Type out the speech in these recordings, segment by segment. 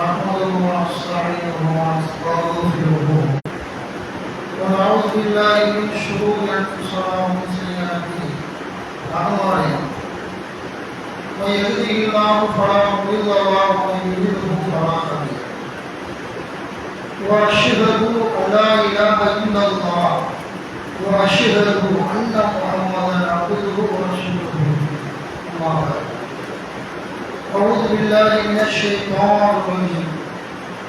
نحمده ونستعينه ونستغفره ونعوذ بالله من شرور انفسنا ومن سيئات اعمالنا من يهده الله فلا مضل له ومن يضلل فلا هادي له واشهد ان لا اله الا الله واشهد ان محمدا عبده ورسوله اما بعد أعوذ بالله من الشيطان الرجيم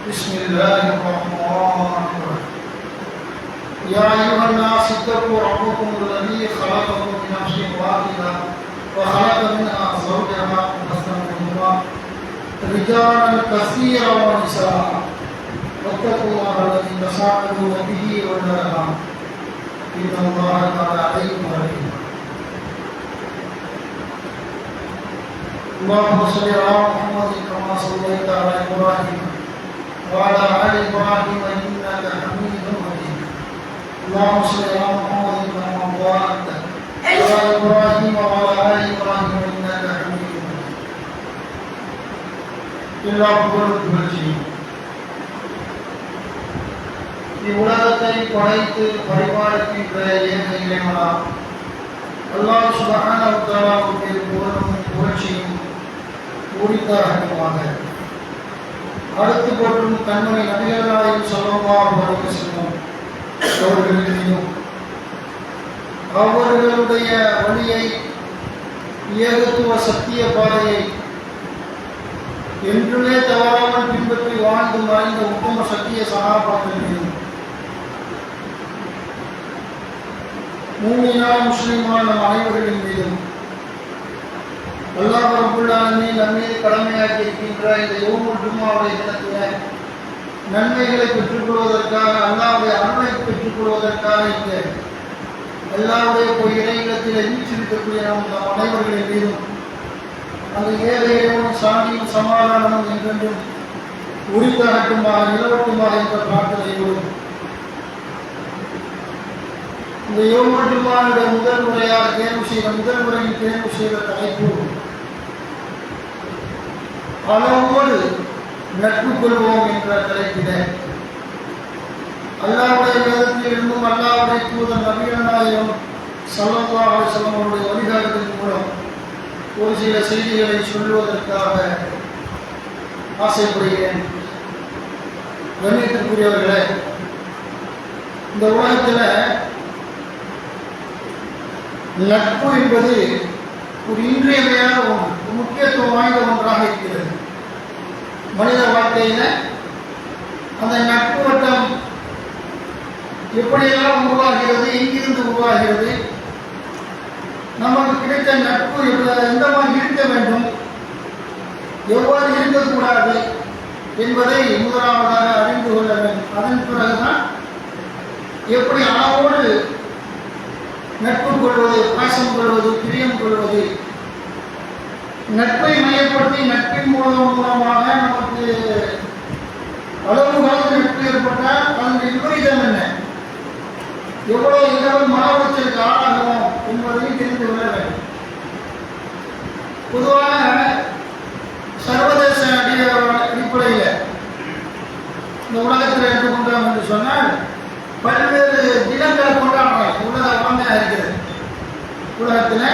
بسم الله الرحمن الرحيم يا أيها الناس اتقوا ربكم الذي خلقكم من نفس واحدة وخلق منها زوجها وبث منهما رجالا كثيرا ونساء واتقوا الله الذي تساءلون به والأرحام إن الله كان عليكم رقيبا اللهم صل على محمد كما صليت على ابراهيم وعلى ال ابراهيم انك حميد مجيد اللهم صل على محمد كما باركت على ابراهيم وعلى ال ابراهيم انك حميد مجيد எல்லா புகழும் புகழ்ச்சியும் இவ்வுலகத்தை படைத்து பரிபாலிக்கின்ற ஏக இறைவனாம் அல்லாஹ் சுப்ஹானஹு வ தஆலாவுக்கு புகழும் புகழ்ச்சியும் உரித்தாகட்டுமாக. அடுத்து போற்றும் கண்மணி நபிகள் நாயகம் ஸல்லல்லாஹு அலைஹி வஸல்லம் அவர்களின் அவர்களுடைய வழியை ஏகத்துவ சத்திய பாதையை என்றுமே தவறாமல் பின்பற்றி வாழ்ந்து மறைந்த உத்தம சத்திய சகாபாக்கள் மீதும் மூமினான முஸ்லிமான நம் அனைவர்களின் மீதும் அல்லாஹ் ரப்பல் ஆலமீன் நம்மீது கடமையாக்கி இருக்கின்ற இந்த யௌமுல் ஜும்ஆவுடைய தினத்தில் நன்மைகளை பெற்றுக்கொள்வதற்காக அல்லாஹ்வுடைய அருளை பெற்றுக்கொள்வதற்காக இந்த அல்லாஹ்வுடைய இறையிடத்தில் வீற்றிருக்கக்கூடிய நம் அனைவர்களின் மீதும் அந்த ஏழையும் சாந்தியும் சமாதானமும் என்றென்றும் உரித்தாகட்டுமாக நிலவட்டுமாக என்ற பிரார்த்தனையோடு இந்த யௌமுல் ஜும்ஆவுடைய முதல் முறையாக தேர்வு செய்த முதல் முறையில் தேர்வு செய்த தலைப்பு அளவோடு நட்பு கொள்வோம் என்ற தலைப்பிலே அல்லாஹ்வுடைய வேதத்தில் இருந்தும் அல்லாஹ்வுடைய தூதர் நபிகள் நாயகம் ஸல்லல்லாஹு அலைஹி வஸல்லம் அவருடைய வழிகாட்டுதலின் மூலம் ஒரு சில செய்திகளை சொல்வதற்காக ஆசைப்படுகிறேன். கண்ணியத்திற்குரியவர்களே, இந்த உலகத்தில் நட்பு என்பது ஒரு இன்றியமையாத ஒன்று, முக்கியத்துவம் வாய்ந்த ஒன்றாக இருக்கிறது. மனித வாழ்க்கையில் அந்த நட்பு வட்டம் எப்படியெல்லாம் உருவாகிறது, எங்கிருந்து உருவாகிறது, நமக்கு கிடைத்த நட்பு எந்த மாதிரி இருக்க வேண்டும், எவ்வாறு இருக்கக்கூடாது என்பதை முதலாவதாக அறிந்து கொள்ள வேண்டும். அதன் பிறகுதான் எப்படி அளவோடு நட்பு கொள்வது, பாசம் கொள்வது, பிரியம் கொள்வது, நட்பை மையப்படுத்தி நட்பின் மூலமாக நமக்கு அளவு காலத்து நட்பு ஏற்பட்டால் அதன் விபரீதம் என்ன, எவ்வளவு இரவு மன உளைச்சலுக்கு ஆளாகும் என்பதையும் தெரிந்து கொள்ள வேண்டும். பொதுவாக சர்வதேச அடிப்படையில் இந்த உலகத்தில் எடுத்துக்கொண்டோம் என்று சொன்னால் பல்வேறு தினங்களை கொண்டாடுறாங்க. உலக வளமையாக இருக்கிறது. உலகத்தில்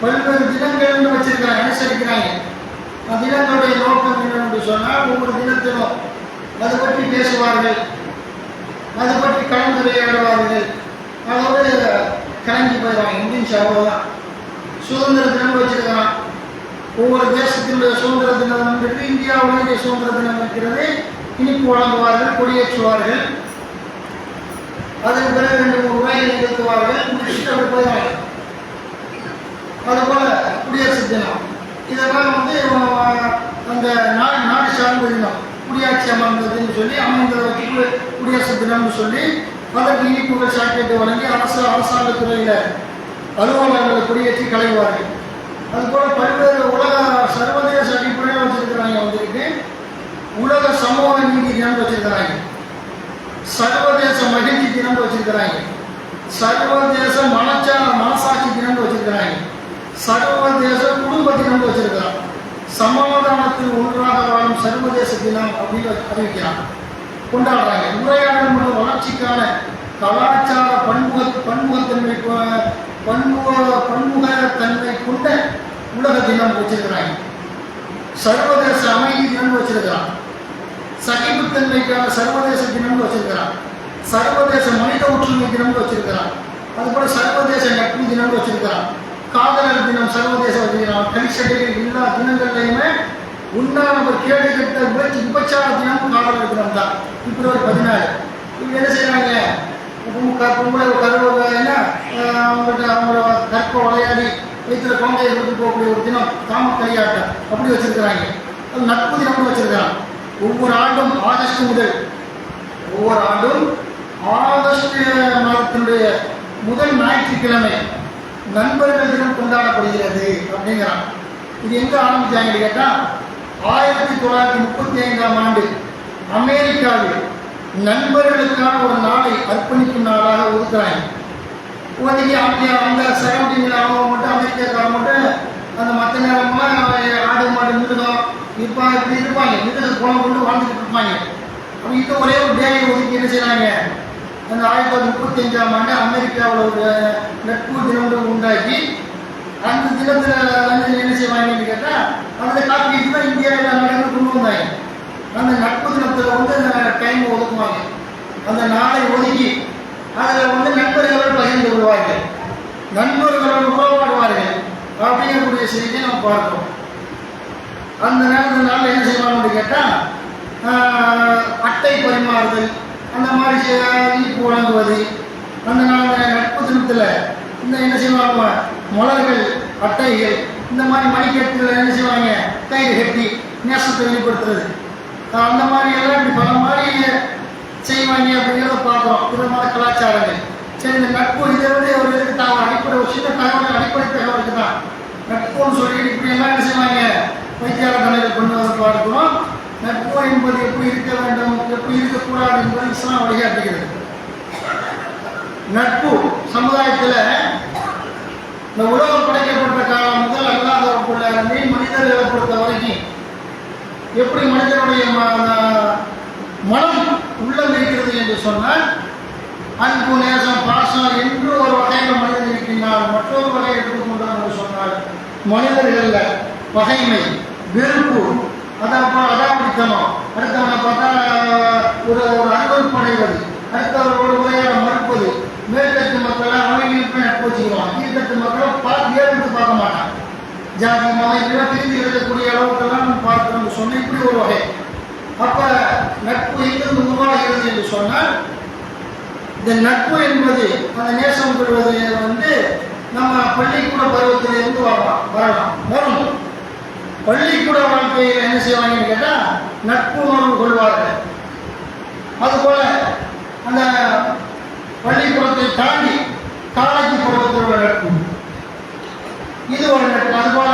பல்வேறு தினங்கள் வச்சிருக்கிறாங்க, அனுசரிக்கிறாங்க. அந்த தினங்களுடைய நோக்கம் என்னென்று சொன்னால் ஒவ்வொரு தினத்திலும் அதை பற்றி பேசுவார்கள், அதை பற்றி கலந்துரையாடுவார்கள், அதோடு கலங்கி போயிடுவாங்க. இந்தியன்ஸ் அவ்வளோதான். சுதந்திர தினம் வச்சிருக்கிறான். ஒவ்வொரு தேசத்தினுடைய சுதந்திர தினம் என்பது இந்தியாவுடைய சுதந்திர தினம் இருக்கிறது. இனிப்பு வழங்குவார்கள், கொடியேற்றுவார்கள், அதன் பிறகு 2-3 ரூபாயை நிறுத்துவார்கள், முடிச்சுட்டு அப்படி போயிடுவாங்க. அதுபோல குடியரசு தினம் இதெல்லாம் அந்த நாடு சார்ந்த தினம், குடியாட்சி அமர்ந்ததுன்னு சொல்லி அமைந்த குடியரசு தினம்னு சொல்லி அதற்கு இனிப்புகள் சாக்லேட்டு வழங்கி அரசாங்கத்துறையில் அலுவலர்களை குடியேற்றி கலைவார்கள். அதுபோல பல்வேறு உலக சர்வதேச அடிப்படையில் வச்சிருக்கிறாங்க. வந்துருக்கு உலக சமூக நீதி தினம் வச்சிருக்கிறாங்க, சர்வதேச மகிழ்ச்சி தினம் வச்சிருக்கிறாங்க, சர்வதேச மனசாட்சி தினம் வச்சிருக்கிறாங்க, சர்வதேச குடும்ப தினம் வச்சிருக்கிறாங்க. சமாதானத்தில் ஒன்றாக வாழும் சர்வதேச தினம் அப்படின்னு அறிவிக்கிறாங்க, கொண்டாடுறாங்க. உரையாடல் மற்றும் வளர்ச்சிக்கான கலாச்சார பன்முகத்தன்மை கொண்ட உலக தினம் வச்சிருக்கிறாங்க. சர்வதேச அமைதி தினம் வச்சிருக்கிறான். சகிப்புத்தன்மைக்கான சர்வதேச தினம் வச்சிருக்கிறான். சர்வதேச மனித ஒற்றுமை தினம் வச்சிருக்கிறான். அதுபோல சர்வதேச நட்பு தினம் வச்சிருக்கிறான். காதலர் தினம் சர்வதேச வச்சிருக்கிறான். கலிசடைகள் எல்லா தினங்கள்லையுமே உண்ணாநபர் கேடு கட்ட விபச்சார தினம் காதலர் தினம் தான். பிப்ரவரி 14. இவங்க என்ன செய்யறாங்க, பொம்பளை கருவா அவங்களோட கற்ப விளையாடி வயிற்றுல குழந்தையை எடுத்து போகக்கூடிய ஒரு தினம் காம களியாட்டம் அப்படி வச்சிருக்கிறாங்க. நட்பு தினம்னு வச்சிருக்கிறாங்க. ஒவ்வொரு ஆண்டும் ஆகஸ்ட் மாதத்தினுடைய முதல் ஞாயிற்றுக்கிழமை நண்பர்கள் தினம் கொண்டாடப்படுகிறது அப்படிங்கிறான். இது எங்க ஆரம்பிச்சாங்கன்னு கேட்டால் 1935ஆம் ஆண்டு அமெரிக்காவில் நண்பர்களுக்கான ஒரு நாளை அர்ப்பணிக்கும் நாளாக ஒதுக்குறாங்க. ஒதுக்கி அந்த சரௌண்டிங்கில் அவங்க மட்டும் அமெரிக்காக்காரங்க மட்டும் அந்த மற்ற நேரமெல்லாம் ஆடு மாடு மிருகம் இப்போ இப்படி இருப்பாங்க, மிருகத்தை குளம் கொண்டு வாழ்ந்துட்டு இருப்பாங்க. அப்போ இப்போ ஒரே ஒரு டேயை ஒதுக்கி என்ன செய்கிறாங்க, அந்த 1935ஆம் ஆண்டு அமெரிக்காவில் ஒரு நட்பு தினம் உண்டாக்கி அந்த தினத்தில் என்ன செய்வாங்கன்னு கேட்டால் அந்த காப்பீட்டு தான் இந்தியாவில் நாடுகள் கொண்டு வந்தாங்க. அந்த நட்பு தினத்தில் வந்து டைம் ஒதுக்குவாங்க. அந்த நாளை ஒதுக்கி அதில் நண்பர்களோடு பகிர்ந்து கொள்வார்கள், நண்பர்களோடு உறவாடுவார்கள் அப்படிங்கக்கூடிய செய்தியை நம்ம பார்க்கிறோம். அந்த நேரத்தினால என்ன செய்வாங்கன்னு கேட்டால் அட்டை பரிமாறுதல், அந்த மாதிரி இனிப்பு வழங்குவது. அந்த நட்பு தினத்தில் இந்த என்ன செய்வாங்க, மலர்கள், அட்டைகள், இந்த மாதிரி மணிக்கட்டுகளை என்ன செய்வாங்க கயிறு கட்டி நேசத்தை வெளிப்படுத்துறது. அந்த மாதிரி எல்லாம் இப்படி பல மாதிரி செய்வாங்க அப்படிங்கிறத பார்க்குறோம். விதமான கலாச்சாரங்கள். சரி, இந்த நட்பு இதை வந்து ஒரு இதுக்கு அடிப்படை ஒரு சின்ன தகவல், அடிப்படை தகவலுக்கு தான் நட்புன்னு சொல்லி இப்படி எல்லாம் என்ன செய்வாங்க வைத்தியார தலைவர் கொண்டு வந்து பார்க்கிறோம். நட்பு என்பது எப்படி இருக்க வேண்டும், எப்படி இருக்கக்கூடாது என்பது இஸ்லாம் வழிகாட்டுகிறது. நட்பு சமுதாயத்தில் இந்த உலகம் படைக்கப்பட்ட காலம் முதல் அல்லாதவருக்குள்ள மனிதர்களை பொறுத்த வரைக்கும் எப்படி மனிதனுடைய மனம் உள்ளம் இருக்கிறது என்று சொன்னால் அன்பு, நேசம், பாசம் என்று ஒரு வகையில் மனிதன் இருக்கின்றார். மற்றொரு வகையை எடுத்துக்கொண்டார் என்று சொன்னால் மனிதர்களில் பகைமை, வெறுப்பு, அடாபிடித்தனம், அடுத்தவனை பார்த்தா ஒரு அருவருப்படைவது, அடுத்தவர்களோடு உரையாட மறுப்பது, மேற்கத்து மக்களை அவங்களுக்கு நட்பு வச்சுக்குவாங்க, கீழ்கட்டு மக்களை ஏற்படுத்தி பார்க்க மாட்டாங்க. ஜாதி மதம் இதெல்லாம் பிரிந்து இருக்கக்கூடிய அளவுக்கெல்லாம் நம்ம பார்க்கணும்னு சொன்னால் இப்படி ஒரு வகை. அப்போ நட்பு எங்கிருந்து உருவாகிறது என்று சொன்னால் இந்த நட்பு என்பது அந்த நேசம் பெறுவது நம்ம பள்ளிக்கூட பருவத்திலிருந்து வரும். பள்ளிக்கூட வாழ்க்கையில் என்ன செய்வாங்கன்னு கேட்டால் நட்பு உணர்வு கொள்வார்கள். அதுபோல அந்த பள்ளிக்கூடத்தை தாண்டி காலேஜ் பருவத்தில் உள்ள நட்பு, இது ஒரு நட்பு. அதுபோல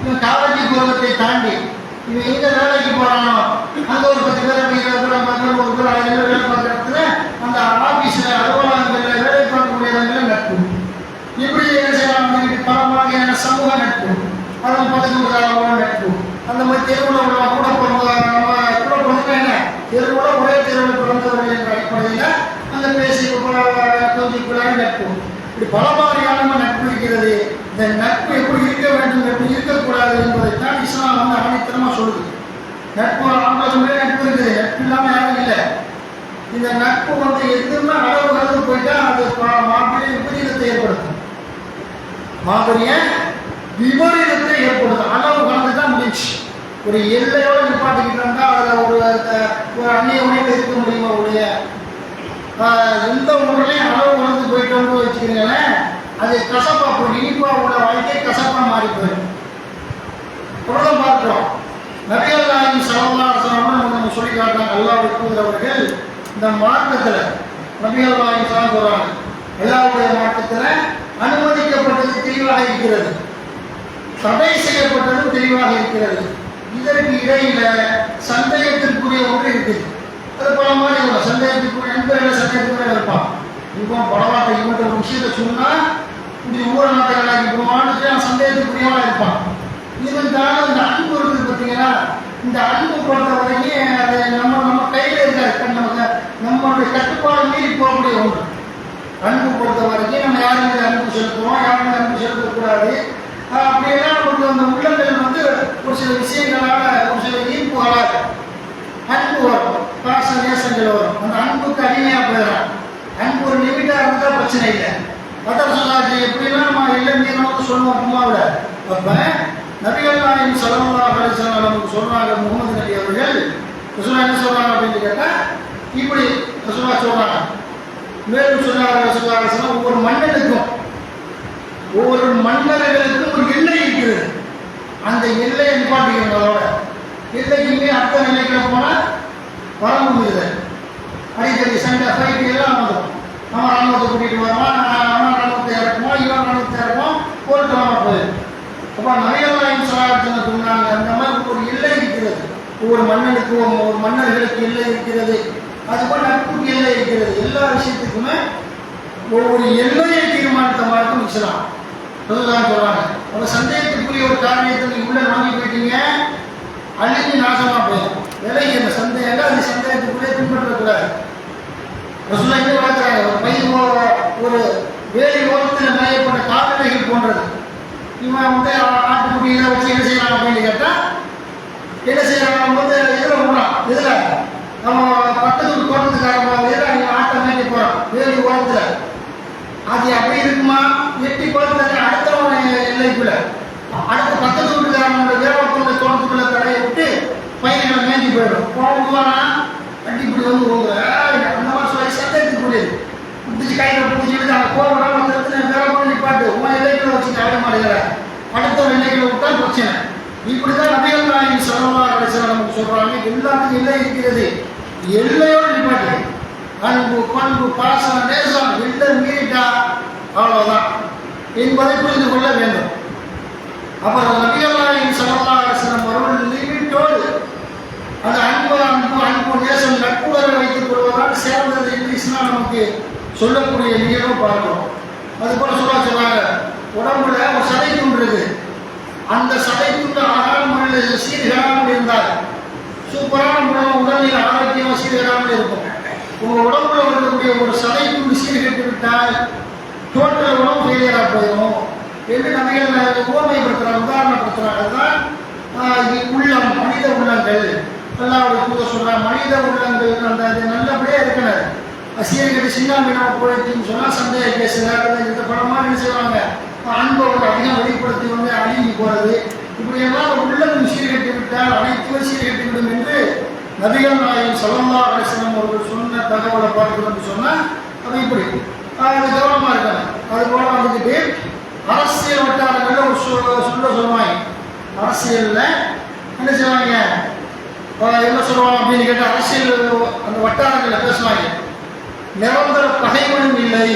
இவன் காலேஜ் பருவத்தை தாண்டி இவன் எங்க வேலைக்கு போறானோ அங்க ஒரு 10 பேர் ஒரு பேர் வேலை பார்க்குற இடத்துல அந்த ஆபீஸ்ல அலுவலகங்களில் வேலை பார்க்கக்கூடிய இடங்களில் நட்பு. இப்படி என்ன செய்யலாம், பல வகையான சமூக நட்பு, அதன் பதவிகளுக்கான நட்பு. அந்த மாதிரி தெருவில் உள்ள கூட பிறந்த என்ன தெருவோட ஒரே தெருவில் பிறந்தவர்கள் என்ற அடிப்படையில் அந்த பேசி கொஞ்சம் நட்பு. இப்படி பல மாதிரியான நட்பு இருக்கிறது. இந்த நட்பு எப்படி இருக்க வேண்டும், எப்படி இருக்கக்கூடாது என்பதைத்தான் இஸ்லாம் ஆணித்தரமாக சொல்லுது. நட்பு 50 முறை நட்பு இருக்குது, நட்பு இல்லாமல் யாரும் இல்லை. இந்த நட்பு எதுவுமே அளவு கடந்து போயிட்டா அது மாபெரிய விபரீதத்தை ஏற்படுத்தும். மாபெரிய விபரீதத்தை ஏற்படுத்தும். அளவு கடந்து தான் முடிஞ்சு. ஒரு எல்லையோடு நிப்பாட்டிக்கிட்டோம்னா அதில் ஒரு அந்நிய உணவில் இருக்க முடியுமா உடைய எந்த ஊர்லையும் அளவு கடந்து போயிட்டோம்னு வச்சுக்கிறீங்களேன், அது கசப்பா போய் இனிப்பா உள்ள வாழ்க்கை கசப்பா மாறி போயிடும். தொடர்ந்து பார்க்கிறோம். நபிகள் நாயகம் ஸல்லல்லாஹு அலைஹி வஸல்லம் நம்ம சொல்லி காட்டுறாங்க. அல்லாஹ்வுடைய தூதர் அவர்கள் இந்த மார்க்கத்தில் நபிகள் நாயகம் சொல்றாங்க, அல்லாஹ்வுடைய மார்க்கத்தில் அனுமதிக்கப்பட்டது தெளிவாக இருக்கிறது, தடை செய்யப்பட்டது தெளிவாக இருக்கிறது. இதற்கு இடையில சந்தேகத்திற்குரிய ஒன்று இருக்குது. அது பல மாதிரி இருக்கும். சந்தேகத்துக்குரிய நண்பர்களை சந்தேகத்துக்குரிய இருப்பான். இப்போ பலவாட்டை இவங்க ஒரு விஷயத்தை சொன்னா இப்படி ஊர நாட்டைகளாகி போவான்னு சந்தேகத்துக்குரியவா இருப்பான். இருந்தாலும் இந்த அன்பு இருக்குது பார்த்தீங்கன்னா, இந்த அன்பு பொறுத்த வரைக்கும் அது நம்ம கையில் இருக்காது. நம்மளுடைய கட்டுப்பாடு மீறி போகக்கூடிய ஒன்று. அன்பு பொறுத்த வரைக்கும் நம்ம யார் மீது அன்பு செலுத்துவோம், யார் மீது அன்பு செலுத்தக்கூடாது. அப்படியெல்லாம் நமக்கு அந்த உள்ளங்கள் வந்து ஒரு சில விஷயங்களால், ஒரு சில ஈர்ப்புகளால் அன்பு வரும், பாச நேசங்கள் வரும். அந்த அன்புக்கு அடிமையாக போயிடலாம். அன்பு ஒரு லிமிட்டாக இருந்தால் பிரச்சனை இல்லை. அதான் சொல்லாது எப்படின்னா நம்ம இல்லைன்னு சொல்லுவோம் அம்மாவில். அப்போ நபிகள் நாயகம் ஸல்லல்லாஹு அலைஹி வஸல்லம் நமக்கு சொல்கிறாங்க, முகமது நபி அவர்கள் ரசூலுல்லாஹ் என்ன சொல்கிறாங்க அப்படின்னு கேட்டால், இப்படி ரசூலுல்லாஹ் சொல்கிறாங்க. மேலும் சொன்னாங்க ரசூலுல்லாஹ் அலைஹி வஸல்லம், ஒவ்வொரு மன்னனுக்கும், ஒவ்வொரு மன்னர்களுக்கும் ஒரு எல்லை இருக்கிறது. அந்த எல்லையை நிப்பாட்டிக்கணும். அதோட எல்லைக்குமே அடுத்த நிலைகளை போனால் வரம்பு இல்லை. அடிக்கடி சண்டை ஃபைட்டு எல்லாம் வந்துடும். நம்ம ராணுவத்தை கூட்டிகிட்டு வருவோம், அவன் ராணுவத்தை இறக்குவோம், இவன் ராணுவத்தை இறக்குவோம், போர்க்களமாக போயிடும். அப்போ நபிகள் நாயகம் ஸல்லல்லாஹு அலைஹி வஸல்லம் சொன்னாங்க, அந்த மாதிரி ஒரு எல்லை இருக்கிறது. ஒவ்வொரு மன்னனுக்கும், ஒவ்வொரு மன்னர்களுக்கு எல்லை இருக்கிறது. அதுபோல் நட்புக்கு எல்லை இருக்கிறது. எல்லா விஷயத்துக்குமே ஒவ்வொரு எல்லையை தீர்மானித்த மாதிரி இஸ்லாம் அதுதான் சொல்கிறாங்க. அப்போ சந்தேகத்துக்குரிய ஒரு காரியத்தை நீங்கள் உள்ளே வாங்கி போயிட்டீங்க, அழிஞ்சு நாசமாக போயிடும். விலைக்கு அந்த சந்தேகம், அந்த சந்தேகத்துக்குள்ளே பின்பற்றக்கூடாது. ரசூலுல்லாஹ் என்ன வளர்க்குறாங்க, ஒரு பையன் ஒரு வேலி ஓரத்தில் மேயப்பட்ட கால்நடைகள் போன்றது. இவன் வந்து ஆட்டுக்குட்டியில் வச்சு என்ன செய்யலாம் அப்படின்னு கேட்டால், என்ன செய்யலாம் வந்து இதில் போகிறான், இதில் நம்ம பக்கத்து தோட்டத்துக்காரங்க இதில் ஆட்டை மேய்க்க போகிறான் வேலி ஓரத்தில். அது அப்படி இருக்குமா, எட்டி பார்த்து அடுத்தவன் எல்லைக்குள்ள அடுத்த பக்கத்து வீட்டுக்காரங்களோட வேலைக்குள்ள தோட்டத்துக்குள்ள தடையை விட்டு பையனை மேய்ஞ்சி போயிடும். போவானா கட்டி இப்படி வந்து அந்த மாதிரி சொல்லி சந்தேகத்துக்குரியது பிடிச்சி கையில் பிடிச்சிட்டு அந்த கோவம் வந்து வேலை பண்ணி பாட்டு உன் எல்லைக்குள்ள வச்சு ஆட மாட்டேங்கிற அடுத்த எல்லைக்குள்ள விட்டா பிரச்சனை. இப்படிதான் நபிகள் நாயகம் ஸல்லல்லாஹு அலைஹி வஸல்லம் நமக்கு சொல்றாங்க, எல்லாத்துக்கும் எல்லை இருக்கிறது. எல்லையோடு நிப்பாட்டு. அன்பு, பண்பு, பாசம், நேசம் எல்லாம் மீறிட்டா அவ்வளவுதான் என்பதை புரிந்து கொள்ள வேண்டும். அப்புறம் நபிகள் நாயகம் ஸல்லல்லாஹு அலைஹி வஸல்லம் அவர்கள் லிமிட்டோடு அந்த அன்பு நேசம் நட்புறவை வைத்துக் கொள்வதால் சேர்ந்தது என்று இஸ்லாம் நமக்கு சொல்லக்கூடிய நிகழ்வு பார்க்கிறோம். அதுபோல சொல்றாங்க, உடம்புல ஒரு சதை துண்டு இருக்கு. அந்த சதை துண்டு அழகான முறையில் சீர்கேடாமல் இருந்தால் சூப்பரான முறையில் உடல்நிலை ஆரோக்கியமாக சீர்கேடாமல் இருக்கும். உங்கள் உடம்புல இருக்கக்கூடிய ஒரு சதை துண்டு சீர்கேட்டு விட்டால் டோட்டல் உடம்பு ஃபெயிலியராக போயிடும் என்று நபிகள் உவமைப்படுத்துகிறார், உதாரணப்படுத்துகிறார். அதுதான் உள்ளம், மனித உள்ளங்கள். அல்லாஹ்வுடைய தூதர் சொல்கிறார், மனித உள்ளங்கள் அந்த அது நல்லபடியாக இருக்கணும். சீர்கேட்டு சின்னாமினாக போயிடுச்சுன்னு சொன்னால் சந்தேக பேசுகிறார். இந்த படமாக என்ன செய்வாங்க, அன்போடு அதிகம் வெளிப்படுத்தி வந்து அழிஞ்சு போகிறது. இப்படியெல்லாம் உள்ளம் சீர்கேட்டு விட்டால் அனைத்துமே சீர்கேட்டு விடும் என்று நபிகள் நாயகம் ஸல்லல்லாஹு அலைஹி வஸல்லம் அவர்கள் சொன்ன தகவலை பார்க்கணும்னு சொன்னால் அது இப்படி அது கவனமாக இருக்கணும். அதுபோல் வந்துக்கிட்டு அரசியல் வட்டாரங்களில் ஒரு சொல்லுவாங்க. அரசியலில் என்ன செய்வாங்க, என்ன சொல்லுவாங்க அப்படின்னு கேட்டால், அரசியல் அந்த வட்டாரங்களில் பேசுவாங்க, நிரந்தர பகைவனும் இல்லை,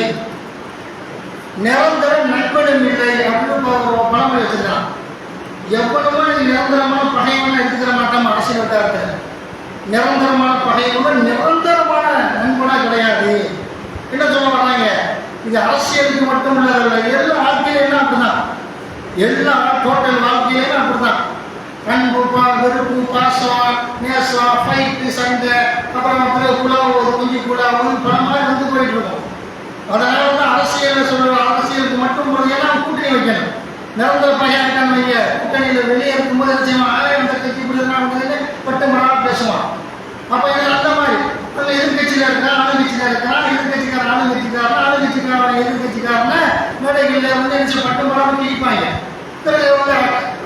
நிரந்தர நண்பனும் இல்லை அப்படின்னு ஒரு பழமொழி வச்சுருக்கான். எவ்வளவோ நிரந்தரமான பகைவனை எடுத்துக்கிற மாட்டோம். அரசியல் வட்டாரத்தில் நிரந்தரமான பகைவன் நிரந்தரமான நண்பனாக கிடையாது. என்ன சொல்ல வர்றாங்க, இது அரசியலுக்கு மட்டும் இல்லை, எல்லா வாழ்க்கையிலும் அப்படிதான். எல்லா டோட்டல் வாழ்க்கையிலும் அப்படிதான். அன்பு, வெறுப்பு, பாசம், நேசம், ஃபைட்டு, சண்டை, அப்புறம் குழாவது, குஞ்சு குழாவது பலமாக வந்து போயிட்டு இருக்கும். அதனால தான் அரசியலை சொல்லுவோம், அரசியலுக்கு மட்டும் எல்லாம் கூட்டணி வைக்கணும். நிரந்தர பகையாட்டான்னு வைங்க, கூட்டணியில் வெளியே இருக்கும்போது என்ன செய்வான், ஆயிரம் கட்சி இப்படி வந்து பட்டு மழை பேசுவான். அப்போ இது அந்த மாதிரி அந்த எதிர்கட்சியில் இருக்கிறான், ஆளுங்கட்சியில் இருக்கிறான், எதிர்கட்சிக்காரன் ஆளுங்கட்சிக்காரன் எதிர்கட்சிக்காரன மேடைகளில் வந்து என்ன பட்டு மழை இடிப்பாங்க. பிறகு வந்து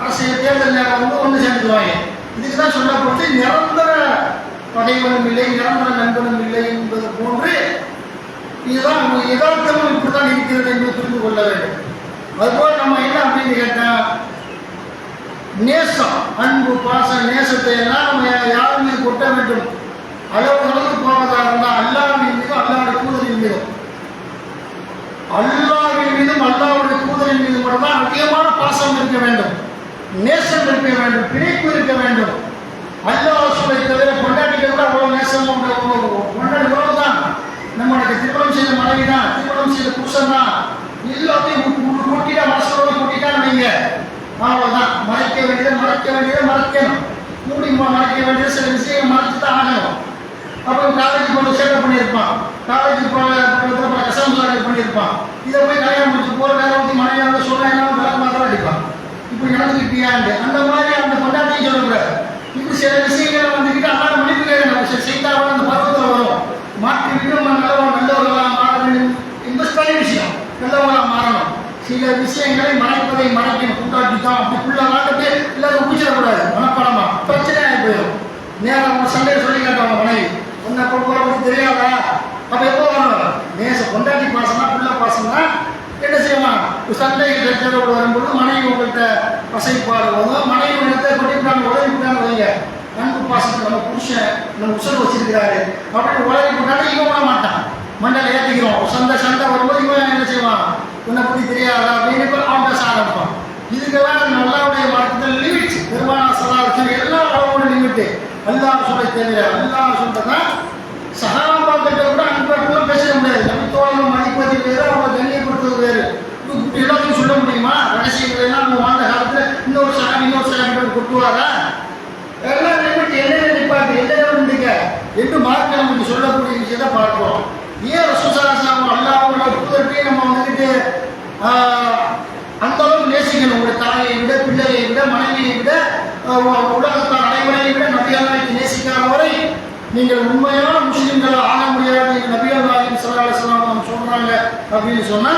அரசியல் தேர்தலில் வந்து ஒன்று சேர்ந்துக்குவாங்க. இதுக்கு தான் சொல்லப்பட்டு நிரந்தர பகைவனும் இல்லை, நிரந்தர நண்பனும் இல்லை என்பது போன்று இதுதான் யதார்த்தமும் இப்படிதான் இருக்கிறது என்று புரிந்து கொள்ள வேண்டும். அதுபோல் நம்ம என்ன அப்படின்னு கேட்டால், நேசம், அன்பு, பாசம், நேசத்தை எல்லாம் நம்ம யார் மீது கொட்ட வேண்டும். அளவுக்கு போவதாக இருந்தால் அல்லாஹ்வின் மீதும் அல்லாஹ்வுடைய தூதரின் மீதும், அல்லாஹ்வின் மீதும் அல்லாஹ்வுடைய தூதரின் மீதும் மட்டும்தான் அதிகமான பாசம் இருக்க வேண்டும், நேசம் இருக்க வேண்டும், பிணைப்பு இருக்க வேண்டும். அல்லாஹ் சொல்லை தவிர கொண்டாடிக்க கூட அவ்வளோ நேசம் கொண்டாடி தான். நம்மளுக்கு திருமணம் செய்த மனைவி தான், திருமணம் செய்த புருஷன் தான், எல்லாத்தையும் கூட்டிட்டா மனசோட கூட்டிட்டான்னு வைங்க, அவ்வளோதான். மறைக்க வேண்டிய சில விஷயம் மறைச்சு தான் ஆகணும். அப்புறம் காலேஜ் போல சேட்டை பண்ணியிருப்பான், காலேஜ் போல கசாமசாரி பண்ணியிருப்பான். இதை போய் கல்யாணம் முடிச்சு போகிற நேரம் வந்து மனைவியாக சொல்ல என்ன விளக்க மாத்திரம் அடிப்பான். இப்படி நடந்துக்கிட்டியாண்டு அந்த மாதிரி அந்த கொண்டாட்டையும் சொல்லக்கூடாது. இப்படி சில விஷயங்களை வந்துக்கிட்டு அல்லாத மன்னிப்பு கேட்கணும். செய்தாலும் அந்த பருவத்தில் வரும். மாற்றி விட்டு நல்லவர்களாக மாற வேண்டும். இன்வெஸ்டான விஷயம் நல்லவர்களாக மாறணும். சில விஷயங்களை மறைப்பதை மறைக்கணும். கூட்டாட்டி தான் அப்படிக்குள்ள நாட்டுக்கு எல்லாரும் ஊச்சிடக்கூடாது. மனப்படமா பிரச்சனையாக போயிடும். நேரம் அவங்க சண்டையை சொல்லி கேட்டவங்க மனைவி ஒன்றை போல தெரியாதா? அப்போ எப்போ வரணும்? நேச கொண்டாட்டி பாசம்னா புள்ள பாசம்னா என்ன செய்யலாம்? சண்டை பிரச்சனை வரும்போது மனைவி உங்கள்கிட்ட பசைப்பாடு வரும். மனைவி உங்கள்கிட்ட கொட்டிவிட்டாங்க உதவி விட்டாங்க வைங்க. அன்பு பாசத்துக்கு நம்ம புருஷன் நம்ம உசல் வச்சிருக்கிறாரு அப்படின்னு உலகி போட்டாலும் இவன் விட மாட்டான். மண்டலை ஏற்றிக்கிறோம். சண்டை வரும்போது இவன் என்ன செய்வான்? உன்னை பற்றி தெரியாதா அப்படின்னு அவன் பேச ஆரம்பிப்பான். இதுக்கெல்லாம் நல்லாவுடைய மாற்றத்தில் லிமிட் பெருமானா சலாஹ் எல்லா அளவோட லிமிட்டு அல்லாஹ் சொல்ல தேவையா? அல்லாஹ் சொல்றதான் சகாபாக்கிட்ட கூட அன்புலாம் பேச முடியாது. நம்பித்தோழம் மதிப்பது வேறு, அவங்க கண்ணியப்படுத்துவது வேறு. இப்படி எல்லாத்தையும் சொல்ல முடியுமா? ரகசியங்கள் எல்லாம் நம்ம வாழ்ந்த காலத்தில் இன்னொரு சகாபிட்ட கொட்டுவாரா? எல்லாம் லிமிட் என்ன நிப்பாட்டு என்ன நினைக்க என்று மார்க்க நமக்கு சொல்லக்கூடிய விஷயத்தை பார்க்கிறோம். ஏன் ரசூலுல்லாஹி அல்லாஹ்வோட தூதர்கிட்டே நம்ம வந்துக்கிட்டு அந்த அளவுக்கு நேசிக்கணும். உங்களுடைய தாயை விட, பிள்ளையை விட, மனைவியை விட, உலகத்தார் அனைவரையை விட நபியல்லாஹை நேசிக்காத வரை நீங்கள் உண்மையான முஸ்லிம்களை ஆக முடியாது. நீங்கள் நபியல்லாஹி ஸல்லல்லாஹு அலைஹி வஸல்லம் சொல்றாங்க அப்படின்னு சொன்னா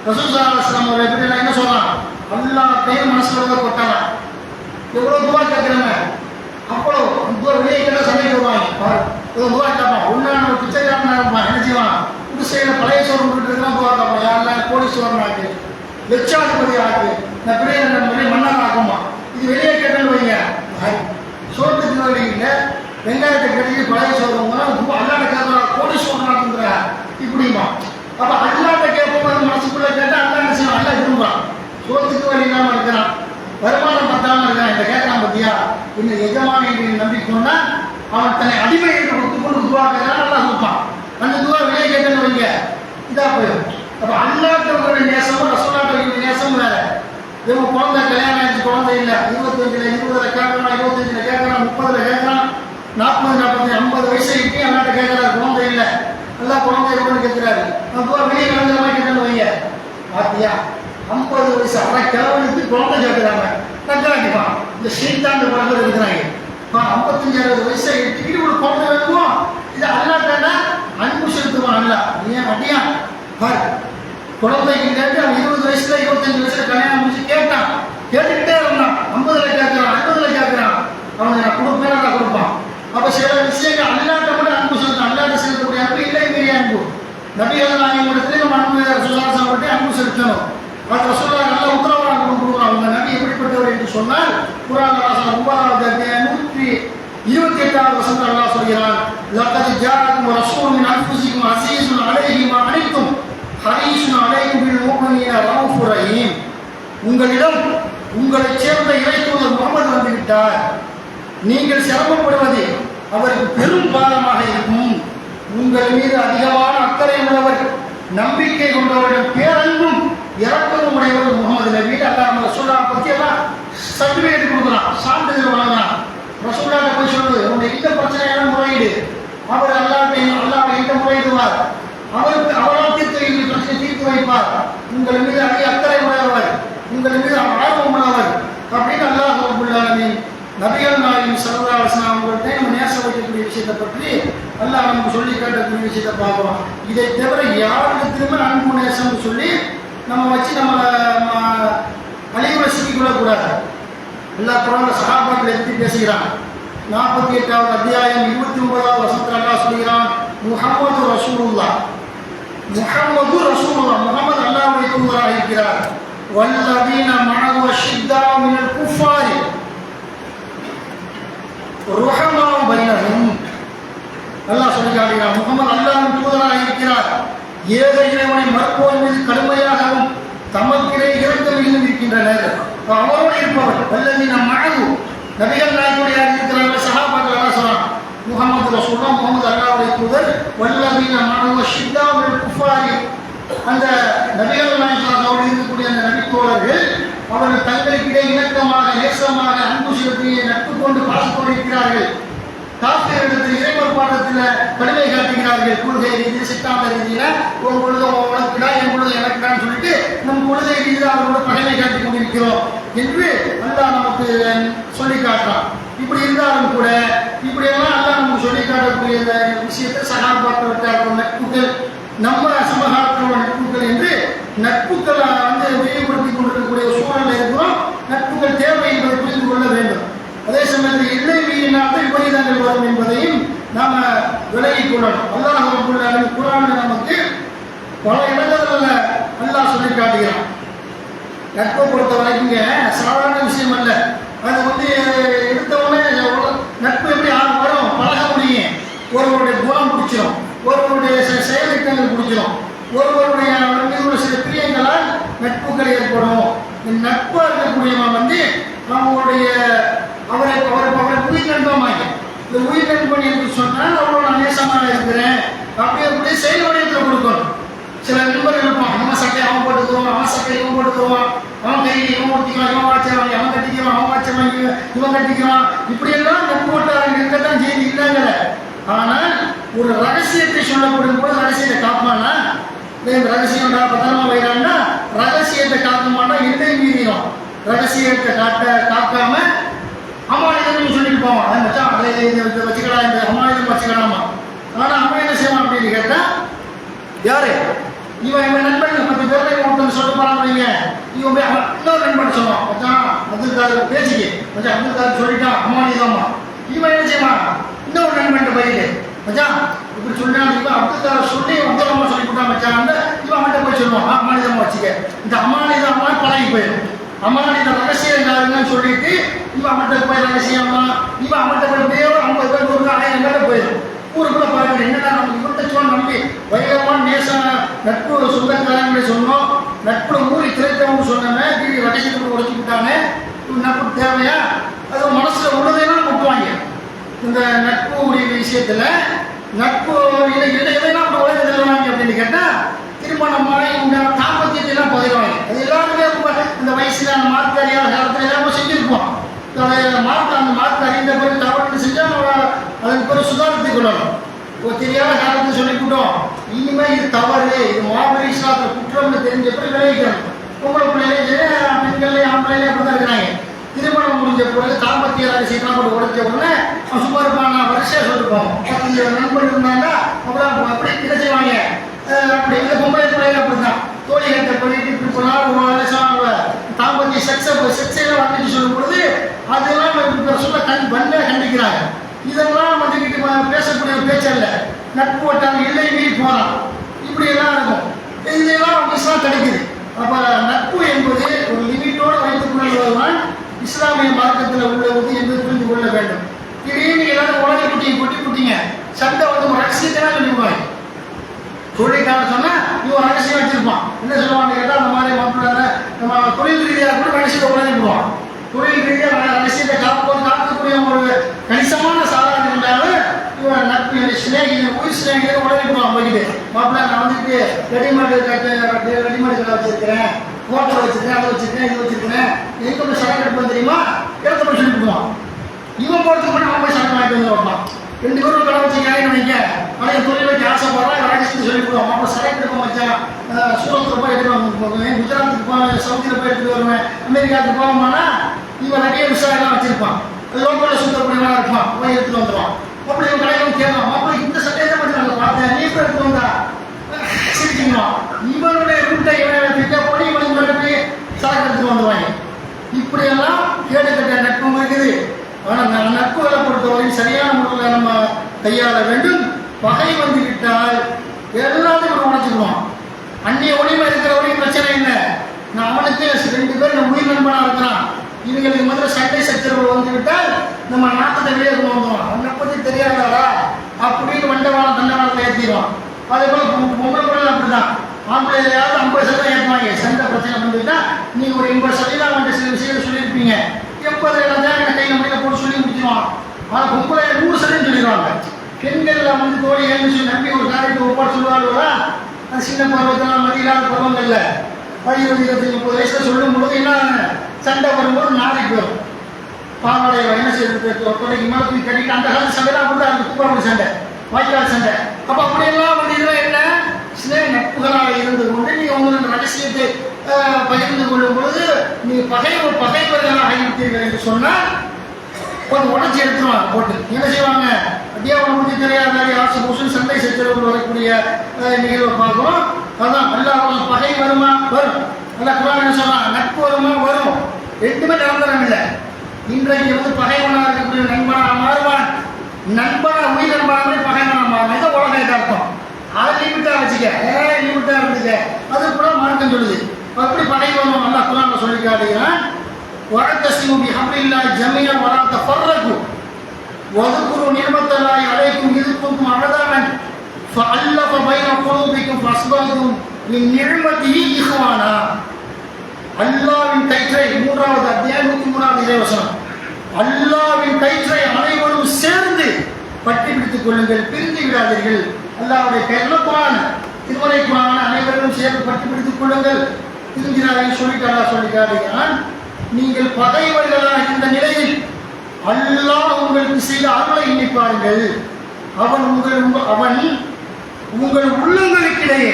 ரசூல் ஸல்லல்லாஹு அலைஹி வஸல்லம் அவரை எப்படி என்ன சொல்றான்? அல்லாஹ்வையும் மனசுல கொட்டாங்க. எவ்வளவு துவா கேட்கிறாங்க. அவ்வளோ வெளியே கேட்டால் சண்டைக்கு வருவாங்க. துவா கேட்பான். ஒன்றான ஒரு பிச்சைக்காரனா இருப்பான். என்ன செய்வான்? குடிசையில் பழைய சோறு இருக்கிறதுலாம் துவா கேட்பான். யாரெல்லாம் கோடீஸ்வரன் ஆக்கு, லட்சாதிபதி ஆக்கு, நான் பெரிய மன்னர் ஆக்குமா. இது வெளியே கேட்டேன்னு வைங்க. சோத்துக்கு வழியில் வெங்காயத்தை கட்டி பழைய சோறு அல்லாட்ட கேட்கறா கோடீஸ்வரன் ஆக்குங்கிற இப்படிமா. அப்போ அல்லாட்ட கேட்போம் மனசுக்குள்ள கேட்டால் அல்லா என்ன செய்வான்? அல்லா விரும்புகிறான். சோத்துக்கு வழி இல்லாமல் இருக்கிறான், வருமானம் பத்தாமல் இருக்கான். இந்த கேட்கறான் பத்தியா? இந்த எஜமான நம்பிக்கொண்டா அவன் தன்னை அடிமை என்று ஒத்துக்கொண்டு துவாக்கிறான். நல்லா கொடுப்பான். அந்த துவா வெளியே கேட்டேன்னு வைங்க இதாக போயிடும். அப்போ அல்லாட்டவங்களுடைய நேசமும் ரசூலுல்லாஹி நேசமும் வேற. இவங்க குழந்தை கல்யாணம் ஆயிடுச்சு, குழந்தை இல்லை, 25 20 கேட்கறான், 25 கேட்கறான், 30 கேட்கறான், 40 50 வயசு இருக்கு அல்லாட்ட கேட்கறாரு, குழந்தை இல்லை, நல்லா குழந்தை எவ்வளோன்னு கேட்கிறாரு. அப்போ வெளியே கலந்த மாதிரி கேட்டேன்னு வைங்க. பாத்தியா 50 வயசு அரை கிழவனுக்கு குழந்தை கேட்கிறாங்க. கட்டாண்டிப்பான். இந்த சீத்தாண்டு குழந்தை இருக்கிறாங்க. 55 வயசை எட்டுக்கிட்டு ஒரு குழந்தை வேணுமோ? இது அல்லாட்டான அன்பு செலுத்துவான். அல்ல ஏன் அடியா பாரு குழந்தைக்கு கேட்டு அவன் 20 வயசுல 25 வயசுல கல்யாணம் முடிச்சு கேட்டான். கேட்டுக்கிட்டே இருந்தான். 50 கேட்கறான், 50 கேட்கறான். அவனை நான் கொடுப்பேன், நான் கொடுப்பான். அப்போ சில விஷயங்கள் அல்லாட்ட கூட அன்பு செலுத்தும். அல்லாட்ட செலுத்தக்கூடிய அன்பு இல்லை பெரிய அன்பு. நபிகள் நாயகத்திலே நம்ம அன்பு ரசூலுல்லாஹி அன்பு செலுத்தணும். அது ரசூலுல்லாஹி நல்ல உத்தரவாதம் கொடுக்குறான். அவங்க நபி எப்படிப்பட்டவர் என்று சொன்னால் குர்ஆன் 9வது அத்தியாயம் 128வது வசனத்தில் அல்லாஹ் சொல்கிறான், லக்கத் ஜாஅக்கும் ரசூலுன் மின் அன்ஃபுசிக்கும் அஸீஸுன் அலைஹி மா அனித்தும் ஹரீஸுன் அலைக்கும் பில் முஃமினீன ரഊஃபுர் ரஹீம். உங்களிடம் உங்களைச் சேர்ந்த இறைத்தூதர் முகமது வந்துவிட்டார். நீங்கள் சிரமப்படுவது அவருக்கு பெரும் பாரமாக இருக்கும். உங்கள் மீது அதிகமான அக்கறை உள்ளவர், நம்பிக்கை கொண்டவர்கள், பேரன்பும் இறக்கமும் உடையவர் முகமது நபி. அல்லாஹ் ரசூலுல்லாஹ் பற்றி எல்லாம் சர்டிஃபிகேட் கொடுக்குறான், சான்றிதழ் வழங்குறான். ரசூலுல்லாஹ் போய் சொல்லுது, உங்களுடைய இந்த பிரச்சனையெல்லாம் முறையீடு. அவர் அல்லாஹ் எந்த முறையிடுவார், அவரால் தீர்த்து பிரச்சனை தீர்த்து வைப்பார். உங்கள் மீது அதிக அக்கறை உடையவர், உங்கள் மீது ஆர்வம் உள்ளவர் அப்படின்னு அல்லாஹ் ரப்பல் ஆலமீன் நபிகள் நாயகம் ஸல்லல்லாஹு அலைஹி வஸல்லம் அவங்கள்ட்ட நம்ம நேசம் வைக்கக்கூடிய விஷயத்தை பற்றி அல்லாஹ் நமக்கு சொல்லி காட்டக்கூடிய விஷயத்தை பார்க்குறோம். இதை தவிர யாருக்கிலுமே அன்பு நேசம்னு சொல்லி நம்ம வச்சு நம்ம அழிவுரை சிக்கிக்கொள்ளக்கூடாது. அல்லாஹ் குர்ஆன்ல சஹாபாக்களை பற்றி பேசுகிறான். 48வது அத்தியாயம் 29வது வசனத்தில் அல்லாஹ் சொல்கிறான், முஹம்மது ரசூலுல்லாஹ், முஹம்மது ரசூலுல்லாஹ், முஹம்மது அல்லாஹ்வுடைய தூதராக இருக்கிறார். வல்லதீன மஅஹு அஷ்ஷித்தாஉ மினல் குஃபாரி ருஹமாஉ பைனஹும். அல்லாஹ் சொல்கிறான், முஹம்மது அல்லாஹ்வின் தூதராக இருக்கிறார். ஏக இறைவனை மறுப்போர் மீது கடுமையாகவும் தமக்கிடையே இரக்கம் மிகுந்தும் இருக்கின்றனர். அவரோடு இருப்பவர் வல்லதீன மஅஹு, நபிகள் நாயகத்துடைய இருக்கிறார்கள். சஹாபாக்கள் எல்லாம் சொல்றான், முஹம்மது ரசூலுல்லாஹ், முஹம்மது அல்லாஹ்வுடைய தூதர். வல்லதீன மஅஹு அஷ்ஷித்தாஉ மினல் குஃபாரி, அந்த நபிகள் நாயகத்தோடு இருக்கக்கூடிய அந்த நபித்தோழர்கள் அவர்கள் தங்களுக்கிடையே இணக்கமாக, நேசமாக, அன்பு செலுத்தி, நட்பு கொண்டு பாசிக்கொண்டு இருக்கிறார்கள். காப்பியத்தில் இறைமறுப்பாட்டத்தில் வலிமை காட்டுகிறார்கள். கொள்கை ரீதி சித்தாந்த ரீதியில உன் பொழுது உனக்குடா என் பொழுது எனக்குடான்னு சொல்லிட்டு நம் கொள்கை ரீதியில் அவர்களோட பகைமை காட்டிக் கொண்டிருக்கிறோம் என்று அல்லாஹ் நமக்கு சொல்லி காட்டுறான். இப்படி இருந்தாலும் கூட இப்படியெல்லாம் அல்லாஹ் நமக்கு சொல்லி காட்டக்கூடிய இந்த விஷயத்தை சகாபாற்றவற்றார்கள் நட்புகள் நம்ம சமகாலத்தில் நட்புகள் என்று நட்புகளை விரிவுபடுத்திக் கொண்டிருக்கக்கூடிய சூழலில் இருக்கிறோம். நட்புகள் தேவை என்பதை புரிந்து கொள்ள வேண்டும். அதே சமயத்தில் இல்லை மீறினால் விபரீதங்கள் வரும் என்பதையும் நாம விலகிக் கொள்ளணும். அல்லாஹ் குர்ஆனில் நமக்கு பல இடங்கள்ல அல்லாஹ் சொல்லி காட்டுகிறான். நட்பை பொறுத்த வரைக்கும் சாதாரண விஷயம் அல்ல. அது எடுத்தவொடனே நட்பு எப்படி வரும், பழக முடியும். ஒருவருடைய குணம் பிடிச்சிடும், ஒருவருடைய செயலிட்டங்கள் பிடிச்சிடும், ஒருவருடைய சில பிரியங்களால் நட்புகள் ஏற்படும். நட்பா இருக்கக்கூடியவன் அவங்களுடைய அவரை உயிர் நண்பமாகி இந்த உயிர் நண்பன் என்று சொன்னால் அவரோட நான் நேசமாக இருக்கிறேன் அப்படியே செயல் வடிவத்தில் கொடுக்கணும். சில நண்பர்கள் இருப்பான், நம்ம சட்டை அவன் போட்டுக்குவான், அவன் சட்டை இவன் போட்டுக்குவான், அவன் கையை இவன் ஊற்றிக்கலாம், இவன் வாய்ச்சவாங்க, அவன் கட்டிக்கிறான், அவன் வாய்ச்சவாங்க, இவன் கட்டிக்கிறான். இப்படியெல்லாம் நட்பு வட்டாரங்கள் இருக்கத்தான் செய்தி இல்லைங்கிற. ஆனால் ஒரு ரகசியத்தை சொல்லப்படும் போது ரகசியத்தை காப்பானா, இந்த ரகசியம் பத்திரமா வைக்கிறான்னா ரகசியத்தை காக்க மாட்டா, எதை மீறிடும். ரகசியத்தை காக்காம அமானிதம் சொல்லிட்டு போவான். அதை மச்சான் அதை வச்சுக்கலாம், இந்த அமானிதம் வச்சுக்கலாமா. ஆனா அவன் என்ன செய்வான் அப்படின்னு கேட்டா, யாரு இவன் நண்பன் 10 பேரை ஒருத்தன் சொல்ல போறாங்க, இவன் இன்னொரு நண்பன் சொல்லுவான், மச்சான் அப்துல் பேசிக்கு மச்சான் அப்துல் சொல்லிட்டான் அமானிதமா. இவன் என்ன செய்வான், இன்னொரு நண்பன் போயிட்டு மச்சான் இப்படி சொல்லிட்டான், இவன் அப்துல் சொல்லி அப்துல் சொல்லி கொடுத்தான் மச்சான், இவன் அவன்கிட்ட போய் சொல்லுவான் அமானிதமா வச்சுக்க. இந்த அமானிதமா பழகி போயிடும். அமானித ரகசியங்காரங்கன்னு சொல்லிட்டு இவன் அவன்கிட்ட போய் ரகசியமா, இவன் அவன்கிட்ட போய் தேவை 50 பேர் 1000 பேர் போயிடும். ஊருக்குள்ள பாருங்க என்னடா நம்ம இவன்கிட்ட சொன்ன நம்பி வைரமான நேசம் நட்பு சொந்தக்காரங்களை சொன்னோம், நட்புல ஊறி திரைத்தவங்க சொன்னவன் தீவி ரகசியத்தை உடச்சி விட்டானே, நட்பு தேவையா? அது மனசுல உள்ளதையெல்லாம் கொட்டுவாங்க. இந்த நட்பு விஷயத்துல நட்பு எதையெல்லாம் அப்படி உலக தருவாங்க அப்படின்னு கேட்டா, திருமணம் மாதிரி உண்டான தாம்பத்தியத்தை எல்லாம் பதிவாங்க. அது எல்லாருமே இந்த வயசுல அந்த மார்க் அறியாத காலத்துல எல்லாமே செஞ்சிருப்போம். அந்த மார்க் அறிந்த பிறகு தவறு செஞ்சா அதன் பிறகு சுதாரித்துக் கொள்ளணும். தெரியாத காலத்தை சொல்லிவிட்டோம், இனிமே இது தவறு, இது மாபெரும் இஸ்லாத்துல குற்றம்னு தெரிஞ்ச பிறகு விளைவிக்கணும். பொம்பளை பிள்ளைகளே பெண்களே ஆம்பளைகளே அப்படிதான் இருக்கிறாங்க. திருமணம் முடிஞ்ச பிறகு தாம்பத்திய ரகசியெல்லாம் போட்டு உடைச்ச உடனே சும்மா இருப்பான், நான் வரிசையா சொல்லிருப்போம். 10 நண்பர்கள் இருந்தாங்க அப்படி கிடைச்சிவாங்க. அப்படி இந்த பொம்பளை பிள்ளைகள் அப்படிதான் தோழி கட்ட போயிட்டு இப்படி போனாலும் தாம்பத்திய செக்ஸையெல்லாம் வந்துட்டு சொல்லும் பொழுது அதெல்லாம் சொல்ல கண்டிக்கிறாங்க. இதெல்லாம் பேசக்கூடிய பேச்சல்ல, நட்பு வட்டாரம் இல்லை மீறி போகலாம், இப்படி எல்லாம் இருக்கும். இதெல்லாம் இஸ்லாம் கிடைக்குது. அப்ப நட்பு என்பது ஒரு லிமிட்டோடு வைத்துக் கொள்வதுதான் இஸ்லாமிய மார்க்கத்தில் உள்ளது என்று புரிந்து கொள்ள வேண்டும். திடீர்னு எல்லாரும் உலக குட்டிங்க சண்டை ரகசியத்தான் சொல்லிடுவாங்க. தொழிற்கார சொன்னா இவன் ரகசியம் வச்சிருப்பான். என்ன சொல்லுவான்னு கேட்டால், அந்த மாதிரி மாப்பிள்ள நம்ம தொழில் ரீதியாக கூட ரகசியத்தை உலகிடுவான். தொழில் ரீதியாக ரகசியத்தை காக்கக்கூடிய ஒரு கணிசமான சாதனை இருந்தாலும் இவன் நட்பு சிநேகிதன் உயிர் சிநேகிதன் உலகிடுவான். போய்கிட்டு மாப்பிள்ள நான் ரெடிமேடு கடை வச்சிருக்கிறேன், ஹோட்டல் வச்சிருக்கேன், அதை வச்சிருக்கேன், இது வச்சிருக்கிறேன், எங்க போய் சரக்கு எடுப்பேன் தெரியுமா, இடத்த போய் சொல்லிட்டு போவான். இவன் போகிறதுக்கு முன்னாடி அவன் போய் சரக்கு வாங்கிட்டு வந்து வைப்பான். 2 பேரும் கடை வச்சுக்காங்கன்னு வைக்க, ஆனால் தொழில் வைக்க ஆசைப்படுறான், ரகசியத்தை சொல்லி கொடுவோம். அப்போ சரக்கு எடுக்க வச்சான், சூரத்தில் போய் எடுத்து போவேன், குஜராத்துக்கு போவேன், சவுதியில் போய் எடுத்துட்டு வருவேன், அமெரிக்காவுக்கு போவோம்னா இவன் நிறைய விசாரம்லாம் வச்சிருப்பான். லோக்கலில் சுத்தக்கூடியவனா இருப்பான், போய் எடுத்துட்டு வந்துடுவான். அப்படி இவன் கடையில் கேட்பான், அப்போ இந்த சட்டையை தான் பற்றி நாங்கள் பார்த்தேன், நீ போய் எடுத்து வந்தா சிரிக்கணும். இவனுடைய ரூட்டை இவனை பிக்கப் பண்ணி இவனுக்கு மறுபடி சரக்கு எடுத்துட்டு வந்துடுவாங்க. இப்படியெல்லாம் கேட்டுக்கிட்ட நட்பும் இருக்குது. ஆனால் நட்புகளை பொறுத்தவரை சரியான முறையில் நம்ம கையாள வேண்டும். பகை வந்து விட்டால் எல்லாத்தையும் உடைச்சுக்குவோம். அந்நிய ஒளிமை இருக்கிறவரையும் பிரச்சனை இல்லை. நான் அவனுக்கு 2 பேர் நம்ம உயிர் நண்பனாக இருக்கிறான், இவங்களுக்கு முதல்ல சட்டை சச்சரவு வந்து விட்டால் நம்ம நாட்டத்தை வெளியே கொண்டு வந்துடுவோம். அவனை பற்றி தெரியாதாரா அப்படின்னு வண்டவாளம் தண்டவாளத்தை ஏற்றிடுவான். அதே போல் பொம்பளை பிள்ளை அப்படிதான். ஆம்பளையாவது 50% ஏற்றுவாங்க. சண்டை பிரச்சனை வந்துட்டா நீங்கள் ஒரு 80% அவன்கிட்ட சில விஷயங்கள் சொல்லியிருப்பீங்க, 80 என்ன கையில் முடியல போட்டு சொல்லி முடிச்சிடுவான். ஆனால் பொம்பளை 100% சொல்லிடுவாங்க. பெண்கள் தோழிகள்னு சொல்லி நம்பி ஒரு காரியத்தை ஒப்பாடு சொல்லுவாங்களா, அது சின்ன பருவத்தெல்லாம் மதியில்லாத பருவங்களில் 20, 25, 30 வயசுல சொல்லும் பொழுது என்ன சண்டை வரும்போது நாளைக்கு வரும். பாவாடைய என்ன செய்யறது கொடைக்கு மேலே தூக்கி கட்டிட்டு அந்த காலத்து சண்டைலாம் கூட அந்த துப்பாக்கி சண்டை வாய்க்கால் சண்டை. அப்போ அப்படியெல்லாம் வந்து இதெல்லாம் என்ன சில நட்புகளாக இருந்து கொண்டு நீ உங்களோட ரகசியத்தை பகிர்ந்து கொள்ளும் பொழுது நீ பகைவர்களாக ஆகிவிட்டீர்கள் என்று சொன்னால் கொஞ்சம் உடச்சி எடுத்துருவாங்க போட்டு. என்ன செய்வாங்க, அப்படியே அவனை பற்றி தெரியாத ஆசை பூசல் சண்டை சச்சரவுகள் வரக்கூடிய நிகழ்வை பார்க்கிறோம். அதான் அல்லாஹ் பகை வருமா வரும், அல்லாஹ் குர்ஆன் என்ன சொல்றான், நட்பு வருமா வரும், ரெண்டுமே நிரந்தரம் இல்லை. இன்றைக்கு வந்து பகைவனாக இருக்கக்கூடிய நண்பனாக மாறுவான், நண்பனா உயிர் நண்பனாக பகைவனாக மாறுவான். இதை உலக அர்த்தம். அதை லிமிட்டாக வச்சுக்க, லிமிட்டாக இருந்துக்க, அது கூட மார்க்கம் சொல்லுது. அப்படி பகை வரும் அல்லாஹ் குர்ஆன்ல சொல்லி காட்டுகிறான். وَاعْتَصِمُوا بِحَبْلِ اللَّهِ جَمِيعًا وَلَا تَفَرَّقُوا وَاذْكُرُوا نِعْمَةَ اللَّهِ عَلَيْكُمْ إِذْ كُنتُمْ أَعْدَاءً فَأَلَّفَ بَيْنَ قُلُوبِكُمْ فَأَصْبَحْتُمْ بِنِعْمَتِهِ إِخْوَانًا. அல்லாஹ்வின் கயிற்றை, 3வது அத்தியாயம் 103வது இறைவசனம். அல்லாஹ்வின் கயிற்றை அனைவரும் சேர்ந்து பற்றி பிடித்துக் கொள்ளுங்கள், பிரிந்து விடாதீர்கள். அல்லாஹ்வுடைய கயிறு குர்ஆன், திருமறை குர்ஆன், அனைவரும் சேர்ந்து பற்றி பிடித்துக் கொள்ளுங்கள், பிரிஞ்சிடாதீர்கள் சொல்லிட்டு அல்லாஹ் சொல்லி காட்டுகிறான். நீங்கள் பகைவர்களாக இந்த நிலையில் அல்லாஹ் உங்களுக்கு செய்த அருளை எண்ணிப்பாருங்கள். அவன் உங்கள் உள்ளங்களுக்கிடையே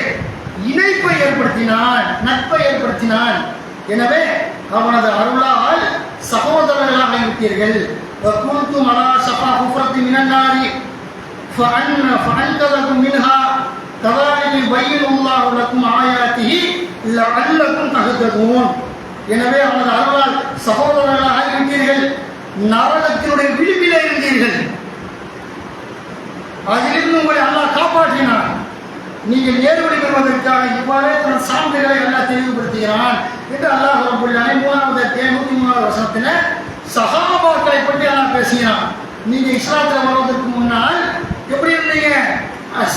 இணைப்பை ஏற்படுத்தினான், நட்பை ஏற்படுத்தினான். எனவே அவனது அருளால் சகோதரர்களாக இருப்பீர்கள். وَكُنْتُمْ عَلَى شَفَا حُفْرَةٍ مِنَ النَّارِ فَأَنْقَذَكُم مِّنْهَا كَذَلِكَ يُبَيِّنُ اللَّهُ لَكُمْ آيَاتِهِ لَعَلَّكُمْ تَهْتَدُونَ. எனவே அவனது அருளால் சகோதரர்களாக இருந்தீர்கள், நரகத்தினுடைய விளிம்பிலே இருந்தீர்கள், அதிலிருந்து உங்களை அல்லாஹ் காப்பாற்றினான். நீங்கள் நேர்வழி பெறுவதற்காக இவ்வாறே தன் சான்றுகளை எல்லாம் தெளிவுபடுத்துகிறான் என்று அல்லாஹ் ரப்பல் ஆலமீன் 3வது அத்தியாயம் 103வது வசனத்தில் சஹாபாக்களை பற்றி அல்லாஹ் பேசுகிறான். நீங்க இஸ்லாத்தில் வருவதற்கு முன்னால் எப்படி இருந்தீங்க,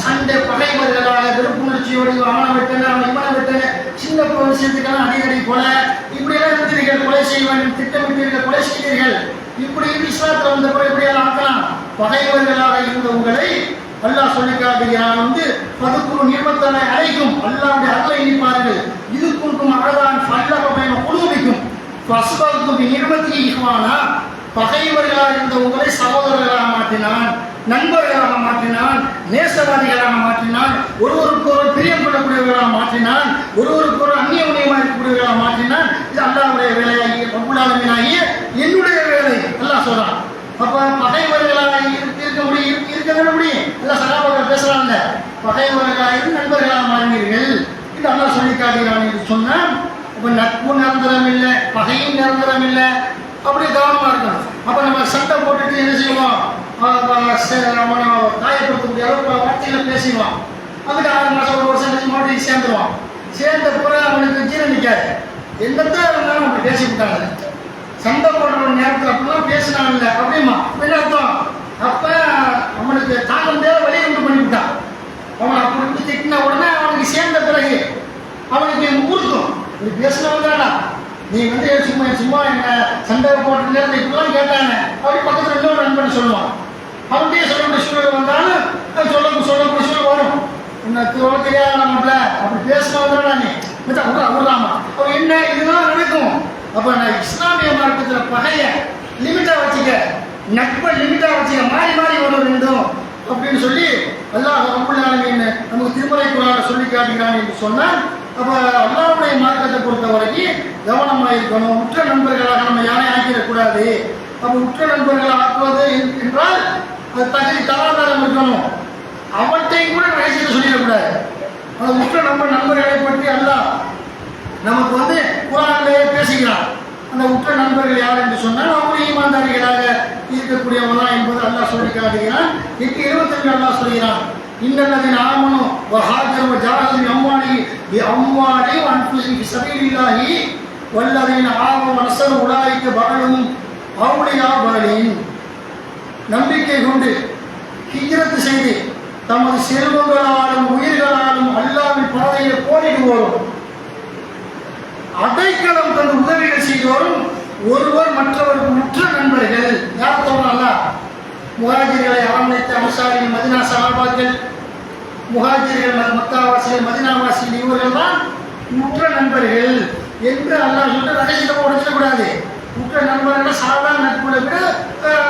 சண்டை பகைவர்களாக வெறுப்புணர்ச்சியோடு அவனை வெட்டன அவன் இவனை வெட்டன, சின்ன விஷயத்துக்கெல்லாம் அடிக்கடி கொலை, இப்படியெல்லாம் இருந்தீர்கள், கொலை செய்வான் திட்டமிட்டீர்கள், கொலை செய்தீர்கள். இப்படி இஸ்லாத்தில் வந்த பிறகு இப்படியெல்லாம் ஆக்கலாம். பகைவர்களாக இருந்த உங்களை அல்லாஹ் சொல்லி காட்டுகிறான். வந்து பதுக்குறு நியமத்தனை அழைக்கும், அல்லாஹ்வுடைய அருளை எண்ணிப்பார்கள். இது குன்றும் அழகான் ஃபல்லஹ பைன குலூபிக்கும் ஃபஸ்பல்தும் பிநிர்மத்திஹி இஹ்வானா. பகைவர்களாக இருந்த உங்களை சகோதரர்களாக மாற்றினான், நண்பர்களாக மாற்றினான், நேசவாதிகளாக மாற்றினான், ஒருவருக்கு ஒரு பிரியம் கொள்ளக்கூடியவர்களாக மாற்றினான், ஒருவருக்கு ஒரு அந்நியமயமாக இருக்கக்கூடியவர்களாக மாற்றினான். இது அல்லாஹ்வுடைய வேலையாகிய ரப்புல் ஆலமீனாகிய என்னுடைய வேலை அல்லாஹ் சொல்றான். அப்ப பகைவர்களாக இருக்க முடியும், இருக்க முடியும். எல்லாம் சகாபாக்கள் பேசுறாங்க, பகைவர்களாக இருந்து நண்பர்களாக மாறினீர்கள் என்று அல்லாஹ் சொல்லி காட்டுகிறான் என்று சொன்னால், அப்ப நட்பு நிரந்தரம் இல்லை, பகையும் நிரந்தரம் இல்லை. அப்படி கவனமா இருக்கணும். அப்ப நம்ம சண்டை போட்டுட்டு என்ன செய்வோம், அவனை காயப்படுத்தக்கூடிய அளவுக்கு வார்த்தைகளை பேசிடுவான். அதுக்கு 6 மாதம் 1 வருஷம் கழிச்சு மறுபடியும் சேர்ந்துருவான். சேர்ந்த பிறகு அவனுக்கு ஜீரம் நிற்காது. என்னத்தான் இருந்தாலும் அப்படி பேசிவிட்டாங்க. சண்டை போடுற ஒரு நேரத்தில் அப்படிலாம் பேசினாங்கல்ல அப்படிமா என்ன அர்த்தம், அப்ப அவனுக்கு தாங்க முடியாத வழியை உண்டு பண்ணிவிட்டான். அவன் அப்படி இருந்து திட்டின உடனே அவனுக்கு சேர்ந்த பிறகு அவனுக்கு ஊருக்கும் இப்படி பேசினவங்கடா நீ வந்து சும்மா என்ன சண்டை போட்டு நேரத்தில் இப்படிலாம் கேட்டாங்க அப்படி பக்கத்தில் இன்னொரு நண்பன் சொல்லுவான். அவன்கிட்டயே சொல்லக்கூடிய சூழல் வந்தாலும் சொல்லக்கூடிய சூழல் வரும். என்ன தெரியாத நம்மள அப்படி பேசினவங்கடா நீ விடுறாமா அவன் என்ன இதுதான் நடக்கும். அப்ப நான் இஸ்லாமிய மார்க்கத்தில் பகைய லிமிட்டா வச்சுக்க, நட்பை லிமிட்டா வச்சுக்க, மாறி மாறி வர வேண்டும் அப்படின்னு சொல்லி அல்லாஹ் ரப்பல் ஆலமீன் நமக்கு திருமறை குர்ஆன்ல சொல்லி காட்டுகிறான் என்று சொன்னால், அப்ப அல்லாஹ்வுடைய மார்க்கத்தை பொறுத்த வரைக்கும் கவனமாக இருக்கணும். உற்ற நண்பர்களாக நம்ம யாரையும் ஆக்கிடக்கூடாது. அப்ப உற்ற நண்பர்களாக ஆக்குவது என்றால் அது தகுதி தராதாரம் இருக்கணும். அவற்றையும் கூட ரகசியத்தை சொல்லிடக்கூடாது. அது உற்ற நண்பர்களை பற்றி அல்லாஹ் நமக்கு வந்து குர்ஆனிலே பேசுகிறான். அந்த உற்ற நண்பர்கள் யார் என்று சொன்னால் அவங்க ஈமான்தாரிகளாக இருக்கக்கூடியவங்க தான் என்பது அல்லாஹ் சொல்லி காட்டுகிறான். 8:22 அல்லாஹ் சொல்கிறான், இன்னல்லதீன ஆமனு வஹாஜரு வஜாஹது பிஅம்வாலிஹிம் வஅன்ஃபுஸிஹிம் ஃபீ ஸபீலில்லாஹி வல்லதீன ஆமனு வனஸரு உலாயிக பஅதுஹும் அவ்லியா பஅதின். நம்பிக்கை கொண்டு ஹிஜ்ரத் செய்து தமது செல்வங்களாலும் உயிர்களாலும் அல்லாஹ்வின் பாதையில் போரிடுவோரும் அடைக்கலம் தந்து உதவிகள் செய்தோரும் ஒருவர் மற்றவருக்கு உற்ற நண்பர்கள். யார் தோணால முஹாஜிர்களை அரவணைத்த அன்சாரி மதீனா சஹாபாக்கள், முஹாஜிர்கள் மக்காவாசிகள் மதீனாவாசிகள், இவர்கள் தான் உற்ற நண்பர்கள் என்று அல்லாஹ் சொல்லிட்டு ரகசியத்தை உடைச்சிடக்கூடாது. உற்ற நண்பர்கள் சாதாரண நட்புகளை விட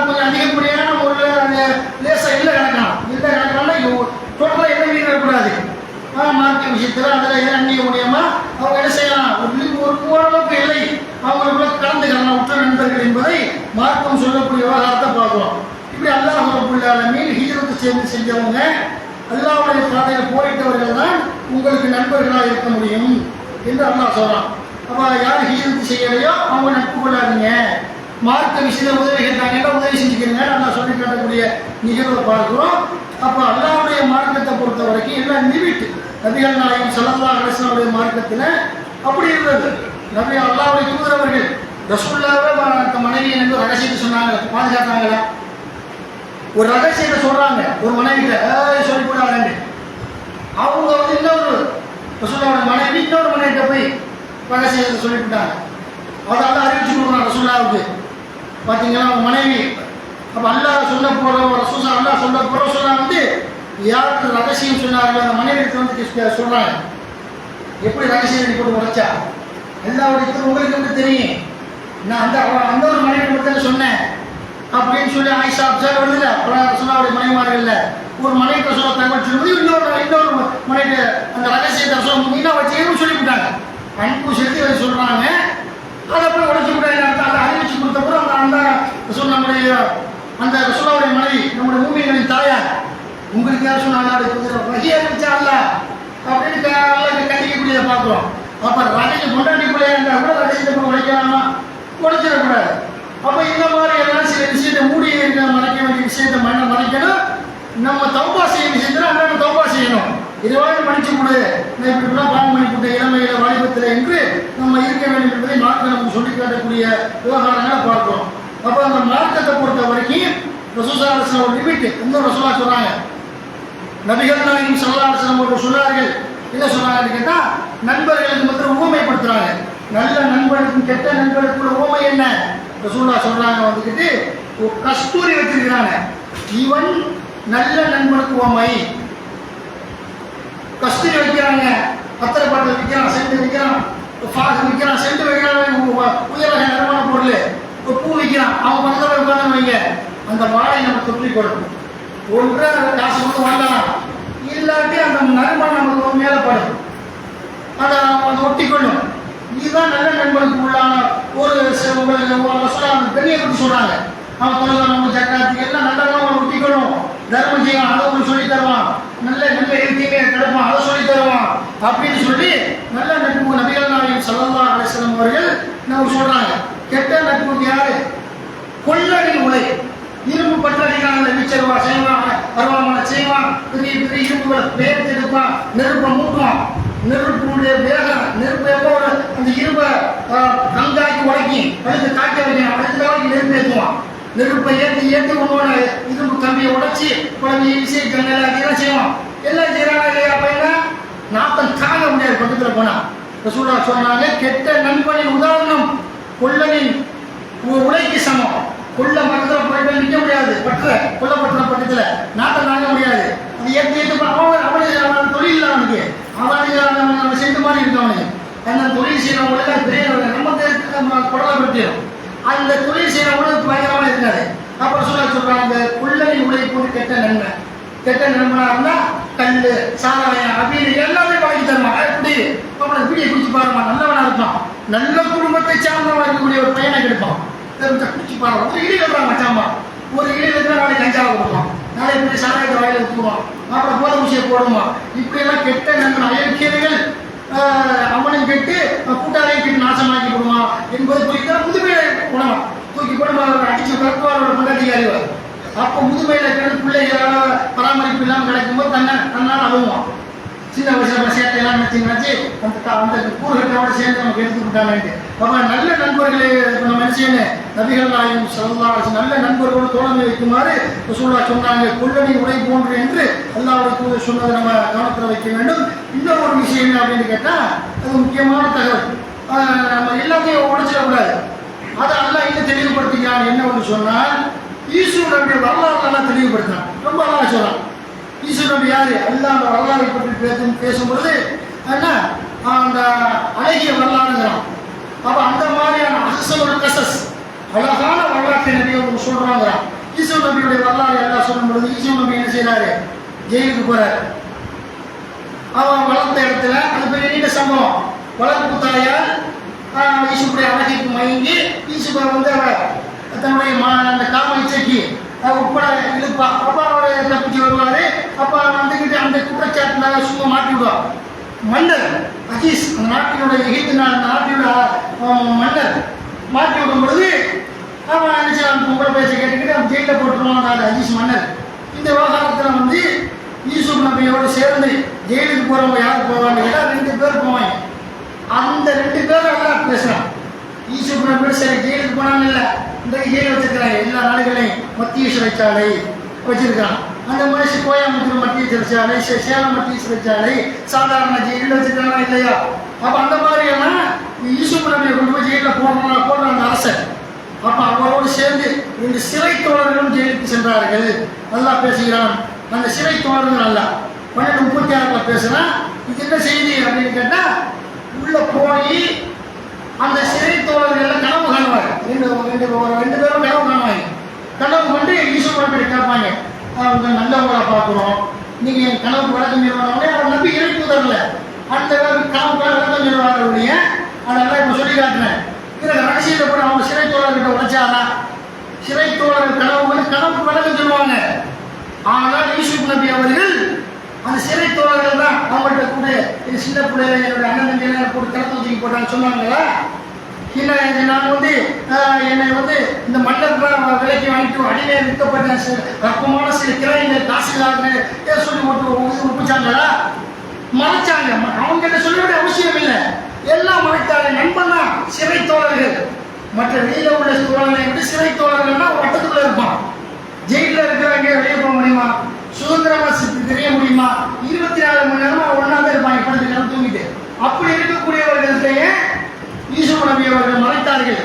கொஞ்சம் அதிகப்படியான முறையில் அந்த லேசாக இல்லை கணக்கலாம் டோட்டலாக என்ன மீறக்கூடாது. மார்க்க விஷயத்தில் அதில் அந்நிய மூலியமாக அவங்க என்ன செய்யலாம், ஒரு ஓரளவுக்கு இல்லை அவங்களுக்குள்ள கலந்துக்கலாம் உற்ற நண்பர்கள் என்பதை மார்க்கம் சொல்லக்கூடிய விவகாரத்தை பார்க்குறோம். இப்படி அல்லாஹ் ரப்பல் ஆலமீன் ஹிஜ்ரத் செஞ்சவங்க அல்லாஹ்வுடைய பாதையில் போயிட்டவர்கள் தான் உங்களுக்கு நண்பர்களாக இருக்க முடியும் என்று அல்லாஹ் சொல்கிறான். அப்போ யார் ஹிஜ்ரத் செய்யலையோ அவங்க நட்பு கொள்ளாதீங்க. மார்க்க விஷயத்தில் உதவி கேட்டாங்கன்னா உதவி செஞ்சுக்கிறீங்க நல்லா சொல்லி காட்டக்கூடிய நிகழ்வை பார்க்கிறோம். அப்போ அல்லாஹ்வுடைய மார்க்கத்தை பொறுத்த வரைக்கும் எல்லாம் லிமிட். நபிகள் நாயகம் ஸல்லல்லாஹு அலைஹி வஸல்லம் மார்க்கத்தில் அப்படி இருந்தது. நபி அல்லாஹ்வுடைய தூதரவர்கள் ரசூலுல்லாஹ்வே மனைவி என்று ரகசியத்தை சொன்னாங்க, பாதுகாத்தாங்களா? ஒரு ரகசியத்தை சொல்றாங்க ஒரு மனைவிட்ட சொல்லி கூடாது. அவங்க இன்னொரு ரசூலுல்லாஹ்வுடைய மனைவி இன்னொரு மனைவிட்ட போய் ரகசியத்தை சொல்லிவிட்டாங்க. அதெல்லாம் அறிவிச்சு கொடுக்குறாங்க ரசூலுல்லாஹ்வுக்கு. பார்த்தீங்களா அவங்க மனைவி. அப்போ அல்லாஹ் சொல்ல போகிற ரசூல் அல்லாஹ் சொல்ல போகிற ரசூலுல்லாஹ் யாருக்கு ரகசியம் சொன்னார்கள் அந்த மனைவிக்கு சொல்றாங்க. எப்படி ரகசியம் போட்டு உடைச்சா அல்லாஹ்வுடைய உங்களுக்கு எப்படி தெரியும்? நான் அந்த ஒரு மனைவி மட்டும் சொன்னேன் அப்படின்னு சொல்லி ஆயிஷா அப்சர் வருதுல ரசூலுல்லாஹ்வுடைய மனைவிமார்கள்ல ஒரு மனைவிட்ட சொல்ல தகவல் சொல்லும்போது இன்னொரு மனைவி அந்த ரகசியத்தை சொல்ல மீனா வச்சு சொல்லிவிட்டாங்க. அன்பு செலுத்தி சொல்றாங்க. அதை போய் உடைச்சு விட்டாங்க. அதை அறிவிச்சு கொடுத்தப்பறம் அந்த நம்முடைய அந்த ரசூலுல்லாஹ்வுடைய மனைவி நம்முடைய மூமின்களின் தாயார் உங்களுக்கு யார் சொன்னாங்க வகி அறிவிச்சா அல்ல அப்படின்னு கண்டிக்கக்கூடியதை பார்க்குறோம். அப்போ ரகசிய கொண்டாடிக்குள்ளே இருந்தால் கூட ரகசியத்தை போய் உடைக்கலாமா? உடைச்சிடக்கூடாது. அப்போ இந்த மாதிரி எல்லாம் சில விஷயத்தை மூடி மறைக்க வேண்டிய விஷயத்தை மறைக்கணும். நம்ம தௌபா செய்ய விஷயத்தில் நம்ம தௌபா செய்யணும். இதுவாக மன்னிச்சு கொடு, நான் இப்படிலாம் பாவம் பண்ணி கொடுத்த இளமையில வாலிபத்தில் என்று நம்ம இருக்க வேண்டும் என்பதை மார்க்க நமக்கு சொல்லி காட்டக்கூடிய விவகாரங்களை பார்க்கிறோம். அப்போ அந்த மார்க்கத்தை பொறுத்த வரைக்கும் ரசூலுல்லாஹி அலைஹி வஸல்லம் ஒரு லிமிட் இன்னும் ரசூலுல்லாஹ் சொல்றாங்க. நபிகள் நாயகம் ஸல்லல்லாஹு அலைஹி வஸல்லம் அவர்கள் சொன்னார்கள். என்ன சொன்னாங்கன்னு கேட்டால் நண்பர்களுக்கு மட்டும் ஊமைப்படுத்துறாங்க. நல்ல நண்பர்களுக்கும் கெட்ட நண்பர்களுக்குள்ள ஊமை என்ன? ரசூலுல்லாஹ் சொல்றாங்க வந்துக்கிட்டு கஸ்தூரி வச்சிருக்கிறாங்க. இவன் நல்ல நண்பனுக்கு ஊமை. கஸ்தூரி வைக்கிறாங்க, பத்திர பாட்டில் விற்கிறான், செண்டு விற்கிறான், ஃபாக் விற்கிறான், செண்டு வைக்கிறான், உயர்வகை நிறமான பொருள், பூ விற்கிறான். அவன் பக்கத்தில் உட்காந்து வைங்க, அந்த வாழை நம்ம தொற்றி கொடுக்கும். ஒன்றை காசு கொடுத்து வாங்கலாம், இல்லாட்டி அந்த நறுமணம் நமக்கு மேலே படும், அதை ஒட்டி கொள்ளும். இதுதான் நல்ல நண்பனுக்கு உள்ளான ஒரு பெரிய பற்றி சொல்றாங்க. அவன் தொழில் நம்ம ஜக்காத்துக்கு எல்லாம் நல்லதான் அவன் ஒட்டிக்கணும், தர்மம் செய்வான், அதை ஒன்று சொல்லி தருவான், நல்ல நல்ல இயற்கையுமே கிடைப்பான், அதை சொல்லி தருவான் அப்படின்னு சொல்லி நல்ல நட்பு நபிகள் நாயகம் ஸல்லல்லாஹு அலைஹி வஸல்லம் அவர்கள் நம்ம சொல்றாங்க. கெட்ட நட்புக்கு யாரு? கொள்ளடின் உலை, இரும்பு பற்றடிக்கான வீச்சருவா செய்வான், பருவமான செய்வான், பெரிய பெரிய இரும்புகளை பேர்த்து எடுப்பான், நெருப்பை மூட்டுவான். நெருப்புடைய வேகம், நெருப்பு எப்போ அந்த இரும்பை கங்காக்கி உடைக்கி அடுத்து காய்க்க வைக்கணும், அடுத்த நாளைக்கு நெருப்பு ஏற்றுவான். நெருப்பை ஏற்றி ஒன்று இரும்பு கம்பியை உடைச்சி குழந்தை வீசி ஜன்னல் அதெல்லாம் செய்வான். எல்லாம் செய்யறாங்க இல்லையா? அப்ப என்ன நாட்டம் தாங்க முடியாது. பக்கத்தில் போனா ரசூலுல்லாஹ் சொன்னாங்க, கெட்ட நண்பனின் உதாரணம் கொள்ளனின் உலைக்கு சமம். கொள்ள பக்கத்தில் போயிட்டு நிற்க முடியாது, கொல்லப்பட்ட பக்கத்தில் நாட்டம் தாங்க முடியாது. அது ஏற்று அவன் தொழில் இல்லை, அவனுக்கு அவன் செஞ்ச மாதிரி இருக்கு. அவனுக்கு அந்த தொழில் செய்யறவங்களுக்கு பெரிய நம்ம குடலை பற்றியும் அந்த தொழில் செய்யறவங்களுக்கு பயங்கரமா இருக்காது. அப்புறம் சொல்றாங்க கொள்ளனின் உலை போட்டு கெட்ட நன்மை. கெட்ட நண்பனா இருந்தா கல் சாராயம் அப்படின்னு எல்லாமே வாங்கி தருமா. எப்படி அவனை வீடியோ குடிச்சு பாருமா, நல்லவனா இருப்பான், நல்ல குடும்பத்தை சார்ந்தவன் இருக்கக்கூடிய ஒரு பையனை கிடைப்பான். குடிச்சு பாருங்க, ஒரு இடி வைப்பாங்க மச்சாமா, ஒரு இடி வைக்கிற நாளைக்கு கஞ்சாவை கொடுப்பான், நாளைக்கு இப்படி சாராயத்தை வாயில ஊற்றுவான், அப்புறம் போதை ஊசியை போடுவான். இப்படி எல்லாம் கெட்ட நண்பன் அயற்கைகள் அவனும் கெட்டு கூட்டாளையும் கெட்டு நாசமாக்கி போடுவான் என்பது குறித்த முதுமையை உணவான். தூக்கி போடுமா அடிச்சு கற்பாரோட கொண்டாடி அறிவார். அப்போ முதுமையில கிடந்து பிள்ளைகளோட பராமரிப்பு இல்லாமல் கிடைக்கும்போது தன்னால் அழுவான். சின்ன வயசுல சேட்டையெல்லாம் நினைச்சு அந்த கூறுகட்டோட சேர்ந்து நமக்கு எடுத்துக்கிட்டாங்க. அப்ப நல்ல நண்பர்களே நம்ம என்ன செய்யணும்? நபிகள் நாயகம் ஸல்லல்லாஹு அலைஹி வஸல்லம் நல்ல நண்பர்களோடு தோழமை வைக்குமாறு ரசூலுல்லாஹ் சொன்னாங்க. கொள்ளனி உடை போன்று என்று அல்லாஹ்வுடைய தூதர் சொன்னதை நம்ம கவனத்தில் வைக்க வேண்டும். இன்னொரு ஒரு விஷயம் என்ன அப்படின்னு கேட்டால் அது முக்கியமான தகவல். நம்ம எல்லாத்தையும் உடைச்சிடக்கூடாது. அதை அல்லாஹ் இன்னும் தெளிவுபடுத்திக்கிறான். என்ன ஒன்று சொன்னால், ஈசு நபியை வரலாறு எல்லாம் தெளிவுபடுத்தினான். ரொம்ப அழகாக சொல்லலாம். ஈசு நபி யாரு? அல்லாஹ் வரலாறை பற்றி பேசும்பொழுது என்ன அந்த அழகிய வரலாறுங்கிறான். அப்போ அந்த மாதிரியான அஹ்ஸனுல் கஸஸ் அழகான வரலாற்றை நிறைய சொல்றாங்க. யூசுப் நபியுடைய வரலாறு எல்லாம் சொல்லும் பொழுது யூசுப் நபி என்ன செய்யறாரு? ஜெயிலுக்கு போறாரு. அவன் வளர்ந்த இடத்துல அது பெரிய நீண்ட சம்பவம். வளர்ப்பு தாயார் யூசுப்புடைய அழகைக்கு மயங்கி யூசுப்பை வந்து அவர் தன்னுடைய அந்த காம இச்சைக்கு உட்பட இழுப்பா. அப்பா அவர் தப்பிச்சு வருவாரு. அப்பா வந்துக்கிட்டு அந்த குற்றச்சாட்டுல சும்மா மாட்டி விடுவார். மன்னர் அஜீஸ், அந்த நாட்டினுடைய எகிப்து நாட்டினுடைய மன்னர் மாட்டி விடும் பொழுது அவன் நினைச்சான் பொம்பளை பேச கேட்டுக்கிட்டு அவன் ஜெயிலில் போட்டுருவான் அஜீஸ் மன்னர். இந்த விவகாரத்தில் வந்து யூசுப் நபியோடு சேர்ந்து ஜெயிலுக்கு போறவங்க யார் போவாங்க? 2 பேர் போவாங்க. அந்த 2 பேரும் எல்லாம் பேசுறான். யூசுப் நபி சரி ஜெயிலுக்கு போனாங்க இல்லை, இன்றைக்கு ஜெயில் வச்சிருக்கிறாங்க. எல்லா நாடுகளையும் மத்திய சிறைச்சாலை வச்சிருக்கான். அந்த மாதிரி கோயம்புத்தூர் மத்திய சிறைச்சாலை, சேலம் மத்திய சிறைச்சாலை, சாதாரண ஜெயிலில் வச்சிருக்காங்களா இல்லையா? அப்போ அந்த மாதிரியெல்லாம் யூசுப் நபியை கொண்டு போய் ஜெயிலில் போடுற அந்த அரசர். அப்போ அவரோடு சேர்ந்து 2 சிறை தோழர்களும் ஜெயிலுக்கு சென்றார்கள். நல்லா பேசுகிறான். அந்த சிறை தோழர்கள் அல்ல 12:36 பேசுறான். இது என்ன செய்தி அப்படின்னு கேட்டா, உள்ள போய் அந்த சிறை தோழர்கள் கனவு காணுவாங்க. 2 பேரும் கனவு காணுவாங்க. கனவு கொண்டு யூசுப் நபி கேட்பாங்க, அவங்க நல்லவங்களா பார்க்குறோம், நீங்க என் கனவு விளக்கம் சொல்லுவாங்க. அவர் நம்பி இறைப்பு தரல. அந்த கனவு விளக்கம் சொல்லுவாங்க. அதெல்லாம் இப்போ சொல்லி காட்டுறேன். இதில் ரகசியத்தை கூட அவங்க சிறை தோழர்கிட்ட உழைச்சாரா? சிறை தோழர்கள் கனவு விளக்கம் சொல்லுவாங்க. ஆனால் யூசுப் நபி அவர்கள் அந்த சிறை தோழர்கள் தான் அவங்கள்ட்ட கூட இது சின்ன பிள்ளைகளை என்னுடைய அண்ணன் தம்பியை போட்டு திறத்து தூக்கி போட்டான்னு சொன்னாங்களா? இல்லை, நான் வந்து என்னை வந்து இந்த மன்னர் விலைக்கு வாங்கிட்டு அடிமையை விற்கப்பட்ட ரப்பமான சில கிரைகள் காசுகளாக சொல்லி போட்டு ஒப்பிச்சாங்களா? மறைச்சாங்க. அவங்க கிட்ட சொல்ல வேண்டிய அவசியம் இல்லை. எல்லாம் மறைத்தாங்க. நண்பன் தான் சிறை தோழர்கள். மற்ற வெளியில உள்ள தோழர்களை விட்டு சிறை தோழர்கள்னா ஒரு வட்டத்துக்குள்ள இருப்பான். ஜெயிலில் இருக்கிறவங்க வெளியே போக முடியுமா? சுதந்திரமா தெரிய முடியுமா? 24 மணி நேரமா ஒன்னாதான் இருப்பாங்க. படுத்து நேரம் தூங்கிட்டு. அப்படி இருக்கக்கூடியவர்கள்டையே யூசுப் நபி அவர்கள் மறைத்தார்கள்.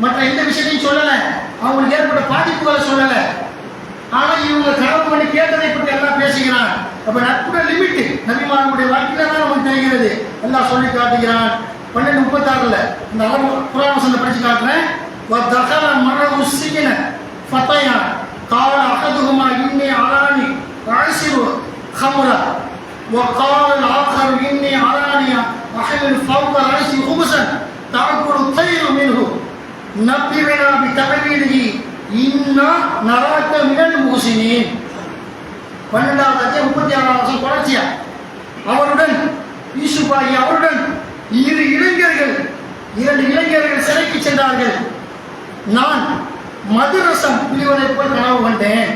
மற்ற எந்த விஷயத்தையும் சொல்லல. அவங்களுக்கு ஏற்பட்ட பாதிப்புகளை சொல்லல. ஆனா இவங்க கனவு பண்ணி கேட்டதை பற்றி எல்லாம் பேசுகிறான். அப்ப நட்புட லிமிட் நபிமானுடைய வாழ்க்கையில தான் நமக்கு தெரிகிறது. எல்லாம் சொல்லி காட்டுகிறான். 12:36 இந்த குர்ஆன் வசனத்தை படிச்சு காட்டுறேன். وَدَخَلَ مَعَهُ السِّجْنَ فَتَيَانِ قَالَ أَحَدُهُمَا إِنِّي أَرَانِي أَعْصِرُ خَمْرًا وَقَالَ الْآخَرُ إِنِّي أَرَانِي أَحْمِلُ فَوْقَ رَأْسِي خُبْزًا تَأْكُلُ الطَّيْرُ مِنْهُ نَبِّئْنَا بِتَأْوِيلِهِ إِنَّا نَرَاكَ مِنَ الْمُحْسِنِينَ. 12 தொடர்ச்சியா அவருடன் யூசுப் ஆகிய அவருடன் 2 இளைஞர்கள் சிறைக்கு சென்றார்கள். நான் மதுரசம் பிழிவதை போல் கனவு கண்டேன்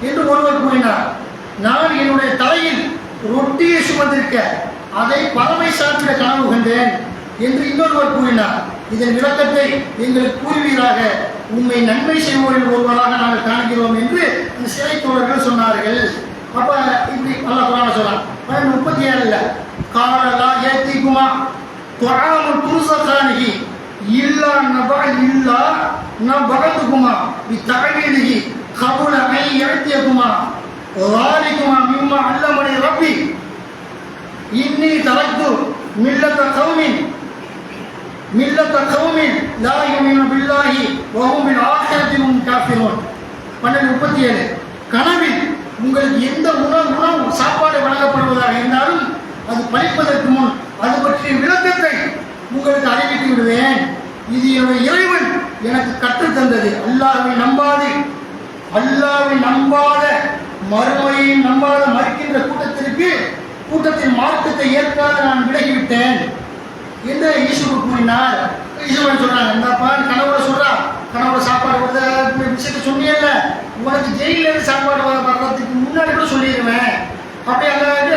என்று ஒருவர் கூறினார். நான் என்னுடைய தலையில் ரொட்டியை சுமந்திருக்க அதை பறவை சாப்பிட கனவு கண்டேன் என்று இன்னொருவர் கூறினார். இதன் விளக்கத்தை எங்களுக்கு கூறுவீராக, உண்மை நன்மை செய்வோரில் ஒருவராக நாங்கள் காண்கிறோம் என்று அந்த சிறை தோழர்கள் சொன்னார்கள். அப்ப இப்படி நல்லா குரான் சொல்லலாம். 37 காலலா ஏத்திக்குமா துஆமுல் துர்ஸகானிஹி இல்லா நபஅத்துக்குமா பித்தஅவீலிஹி கபுல ஐ யஅத்தியக்குமா வாலிக்குமா மிம்மா அல்லமனி ரப்பி இன்னி தரக்து மில்லத கௌமின் லா யுமினு பில்லாஹி வ ஹும் பில் ஆখিরাতি ஹும் காஃபிரூன். 37 கனவில் உங்களுக்கு எந்த உணவு சாப்பாடு வழங்கப்படுவதாக இருந்தாலும் அது பழிப்பதற்கு முன் அது பற்றிய விளக்கத்தை உங்களுக்கு அறிவித்து விடுவேன். இது என்னுடைய இறைவன் எனக்கு கற்றுத் தந்தது. அல்லாஹ்வை நம்பாத மறுமையை நம்பாத மறுக்கின்ற கூட்டத்தின் மார்க்கத்தை ஏற்காத நான் விலகிவிட்டேன் என்று யூசுப் கூறினார். யூசுப் சொல்றாங்க, இந்தப்பா கனவுல சொல்றா, கனவுல சாப்பாடு வருது விஷயத்தை சொன்னீங்கல்ல, உனக்கு ஜெயில இருந்து சாப்பாடு வர்றதுக்கு முன்னாடி கூட சொல்லிடுவேன் அப்படி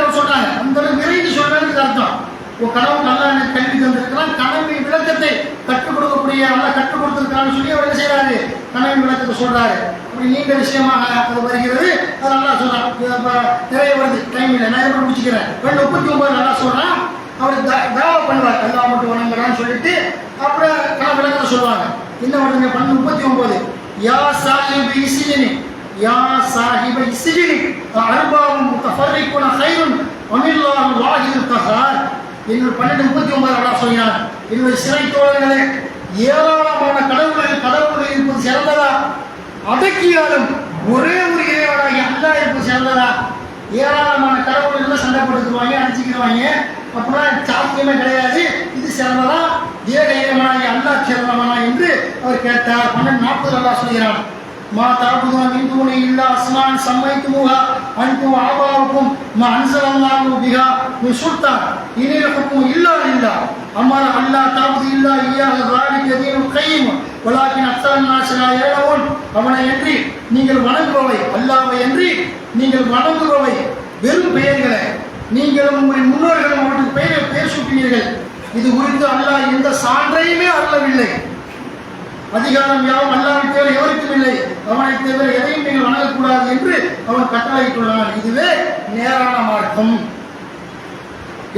அவர் சொல்றாங்க. அந்த விரைந்து சொல்றதுக்கு அர்த்தம் ஒரு கனவு நல்லா எனக்கு கல்வி தந்திருக்கிறான், கனவின் விளக்கத்தை கற்றுக் கொடுக்கக்கூடிய நல்லா கற்றுக் கொடுத்திருக்கிறான்னு சொல்லி அவர் என்ன செய்யறாரு, கனவின் விளக்கத்தை சொல்றாரு. அப்படி நீண்ட விஷயமாக அது வருகிறது. அது நல்லா சொல்றான். நிறைய வருது, டைம் இல்லை, நான் எப்படி முடிச்சுக்கிறேன். 39 நல்லா சொல்றான். அவர் தாவா பண்ணுவார், அல்லாஹ் மட்டும் வணங்குறான்னு சொல்லிட்டு அப்புறம் கனவு விளக்கத்தை சொல்லுவாங்க. என்ன வருதுங்க 39 யா சாஹிப இஸ்ஜினி அர்பாபும் முத்தஃபர்ரிகுன கைருன் அமில்லாஹு வாஹிதுல் கஹார். என்னோட 12:39 அல்லாஹ் சொல்றான், என்னுடைய சிறை தோழர்களே ஏராளமான கடவுள்கள் இருப்பது சிறந்ததா, அடக்கியாலும் ஒரே ஒரு இறைவனாகி அல்லாஹ் இருப்பது சிறந்ததா? ஏராளமான கடவுள்கள் சண்டை போட்டுக்குவாங்க, அடிச்சுக்கிடுவாங்க, அப்படிலாம் சாத்தியமே கிடையாது. இது சிறந்ததா, ஏக இறைவனாகி அல்லாஹ் சிறந்தவனா என்று அவர் கேட்டார். 12:40 அல்லாஹ் சொல்கிறான், மா தஅபுதுன மின் தூனி இல்லா அஸ்மான் சம்மைத்துமுஹா அன்தும் ஆபாவுக்கும் மா அன்ஸலல்லாஹு பிஹா மின் சுல்தான் இனில் ஹுக்மு இல்லா லில்லாஹ் அமர அல்லா தஅபுது இல்லா இய்யாக ஸாலிக தீனுல் கய்யிம் வலாக்கின் அக்ஸரன் நாஸ் லா யஅலமூன். அவனை அன்றி நீங்கள் வணங்குபவை, அல்லாஹ்வை அன்றி நீங்கள் வணங்குபவை வெறும் பெயர்களே, நீங்களும் உங்களின் முன்னோர்களும் அவற்றுக்கு பெயர் சூட்டினீர்கள். இது குறித்து அல்லாஹ் எந்த சான்றையுமே அருளவில்லை. அதிகாரம் யாவும் அல்லாஹ்வை தவிர எவருக்கும் இல்லை, அவனை தவிர எதையும் நீங்கள் வணங்கக்கூடாது என்று அவன் கட்டளையிட்டுள்ளான். இதுவே நேரான மார்க்கம்.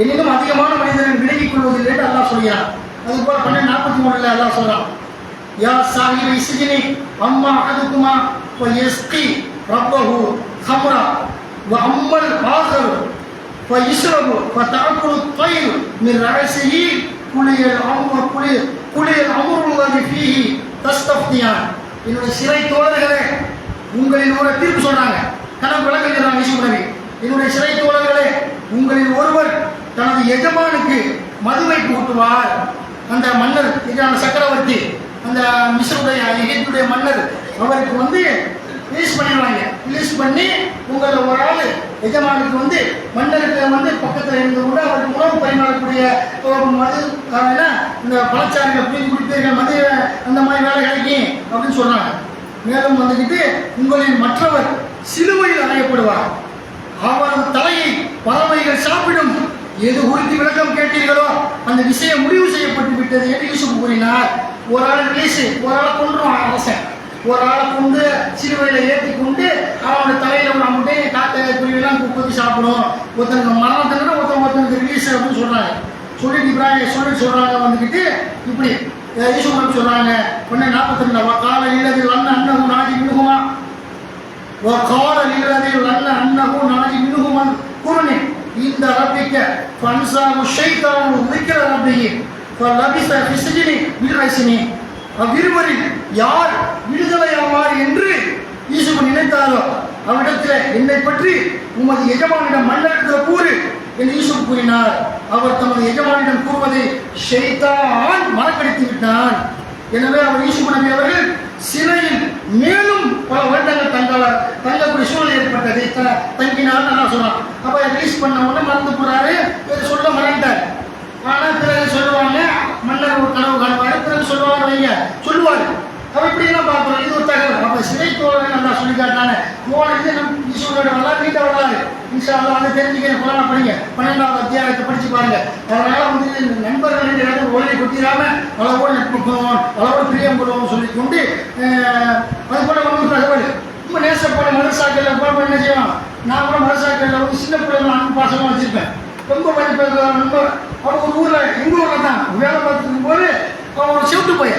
எனினும் அதிகமான மனிதர்கள் விலகிக் கொள்வதில்லை என்று அல்லாஹ் சொல்கிறான். அதுபோல 12:43 அல்லாஹ் சொல்றான், யா சாஹிபை சிஜ்னி அம்மா அஹதுகுமா ஃபயஸ்கி ரப்பஹு ஹம்ரா வ அம்மல் ஆகர் ஃபயஸ்ரபு ஃபதஅகுலு த்வைர் மின் ரஅஸிஹி குலியல் அம்ருல்லாஹி ஃபீஹி தஸ்தஃப்தியான். என்னுடைய சிறை தோழர்களே, உங்களில் ஒரு தீர்ப்பு சொல்றாங்க, கணக்கு விளக்குகிறாங்க ஈஸ்வரவி. என்னுடைய சிறை தோழர்களே, உங்களில் ஒருவர் தனது எஜமானுக்கு மதுவை கூட்டுவார். அந்த மன்னர் சக்கரவர்த்தி, அந்த மிஸ்ருடைய எகிப்துடைய மன்னர், அவருக்கு ரிலீஸ் பண்ணிடுவாங்க. ரிலீஸ் பண்ணி உங்களை ஒரு ஆள் எஜமானுக்கு மன்னருக்கு பக்கத்தில் இருந்து கூட அவருக்கு உணவு பரிமாறக்கூடிய மது இந்த பழச்சாறுகளை புரிந்து குடிப்பீர்கள், மது அந்த மாதிரி வேலை கிடைக்கும் அப்படின்னு சொல்றாங்க. மேலும் உங்களின் மற்றவர் சிலுவையில் அறையப்படுவார், அவரது தலையை பறவைகள் சாப்பிடும். எது குறித்து விளக்கம் கேட்டீர்களோ அந்த விஷயம் முடிவு செய்யப்பட்டு விட்டது என்று யூசுப் கூறினார். ஒரு ஆள் ரிலீஸ், ஒரு ஆளை கொன்றுவான் அரசன், ஒரு ஆளை கொண்டு சிலுவையில் ஏற்றி கொண்டு அவனோட தலையில ஒரு அமுட்டை காத்த குருவிலாம் குப்பி சாப்பிடும். ஒருத்தனுக்கு மரணத்தின ஒருத்தனுக்கு ரிலீஸ் அப்படின்னு சொல்றாங்க. சொல்லிட்டு இப்ராஹிம் சொல்றாங்க இப்படி யூசுப் சொல்றாங்க. 12:42 கால இல்லதில் வண்ண அன்னகு நாடி மினுகுமா கால இல்லதில் வண்ண அன்னகு நாடி மினுகுமன் குருனி இந்த ரப்பிக்க ஃபன்சாஹு ஷைத்தானு ذிக்ர ரப்பிஹி ஃபலபிஸ ஃபி ஸிஜ்னி பில்ஐஸ்னி. அவ்விருவரில் யார் விடுதலையாவார் என்று யூசுப் நினைத்தாரோ அவரிடத்தில் என்னை பற்றி உமது எஜமானிடம் மன்னரிடத்தில் கூறு என்று யூசுப் கூறினார். அவர் தமது எஜமானிடம் கூறுவதை ஷைத்தான் மறக்கடித்து விட்டான். எனவே அவர் யூசுப் நபி அவர்கள் சிறையில் மேலும் பல வருடங்கள் தங்கக்கூடிய சூழல் ஏற்பட்டது. தங்கினார் நல்லா சொல்றான். அப்ப ரிலீஸ் பண்ண உடனே மறந்து போறாரு, சொல்ல மறந்தார். ஆனால் பிறகு சொல்லுவாங்க, மன்னர் ஒரு கனவு காணுவாரு, பிறகு சொல்லுவாங்க வைங்க சொல்லுவாரு. அவ இப்படிலாம் பார்க்குறோம். இது ஒரு தகவல். அப்ப சிறை தோழர்கள் நல்லா சொல்லி காட்டானே போனது நம் ஈஸ்வரோட வரலாறு, நீண்ட வரலாறு. இன்ஷா அல்லாஹ் தெரிஞ்சுக்கிறேன். குரானை படிங்க, 12வது அத்தியாயத்தை படிச்சு பாருங்க. அதனால நண்பர்கள் உலகை கொட்டிடாம அளவோடு நட்புக்கணும், அளவோடு பிரியம் கொள்வோம் சொல்லிக்கொண்டு அது போல ஒன்று தகவல் ரொம்ப நேசப்பட மதரசாக்கள் போய் என்ன செய்வோம். நான் கூட மதரசாக்கள் சின்ன பிள்ளைகள் அன்பு பாசமாக வச்சிருப்பேன். ரொம்ப படிப்பேன். ரொம்ப அவர் ஒரு ஊரில் எங்கள் ஊரில் தான் வேலை பார்த்துருக்கும் போது அவன் ஒரு செவிட்டு போய்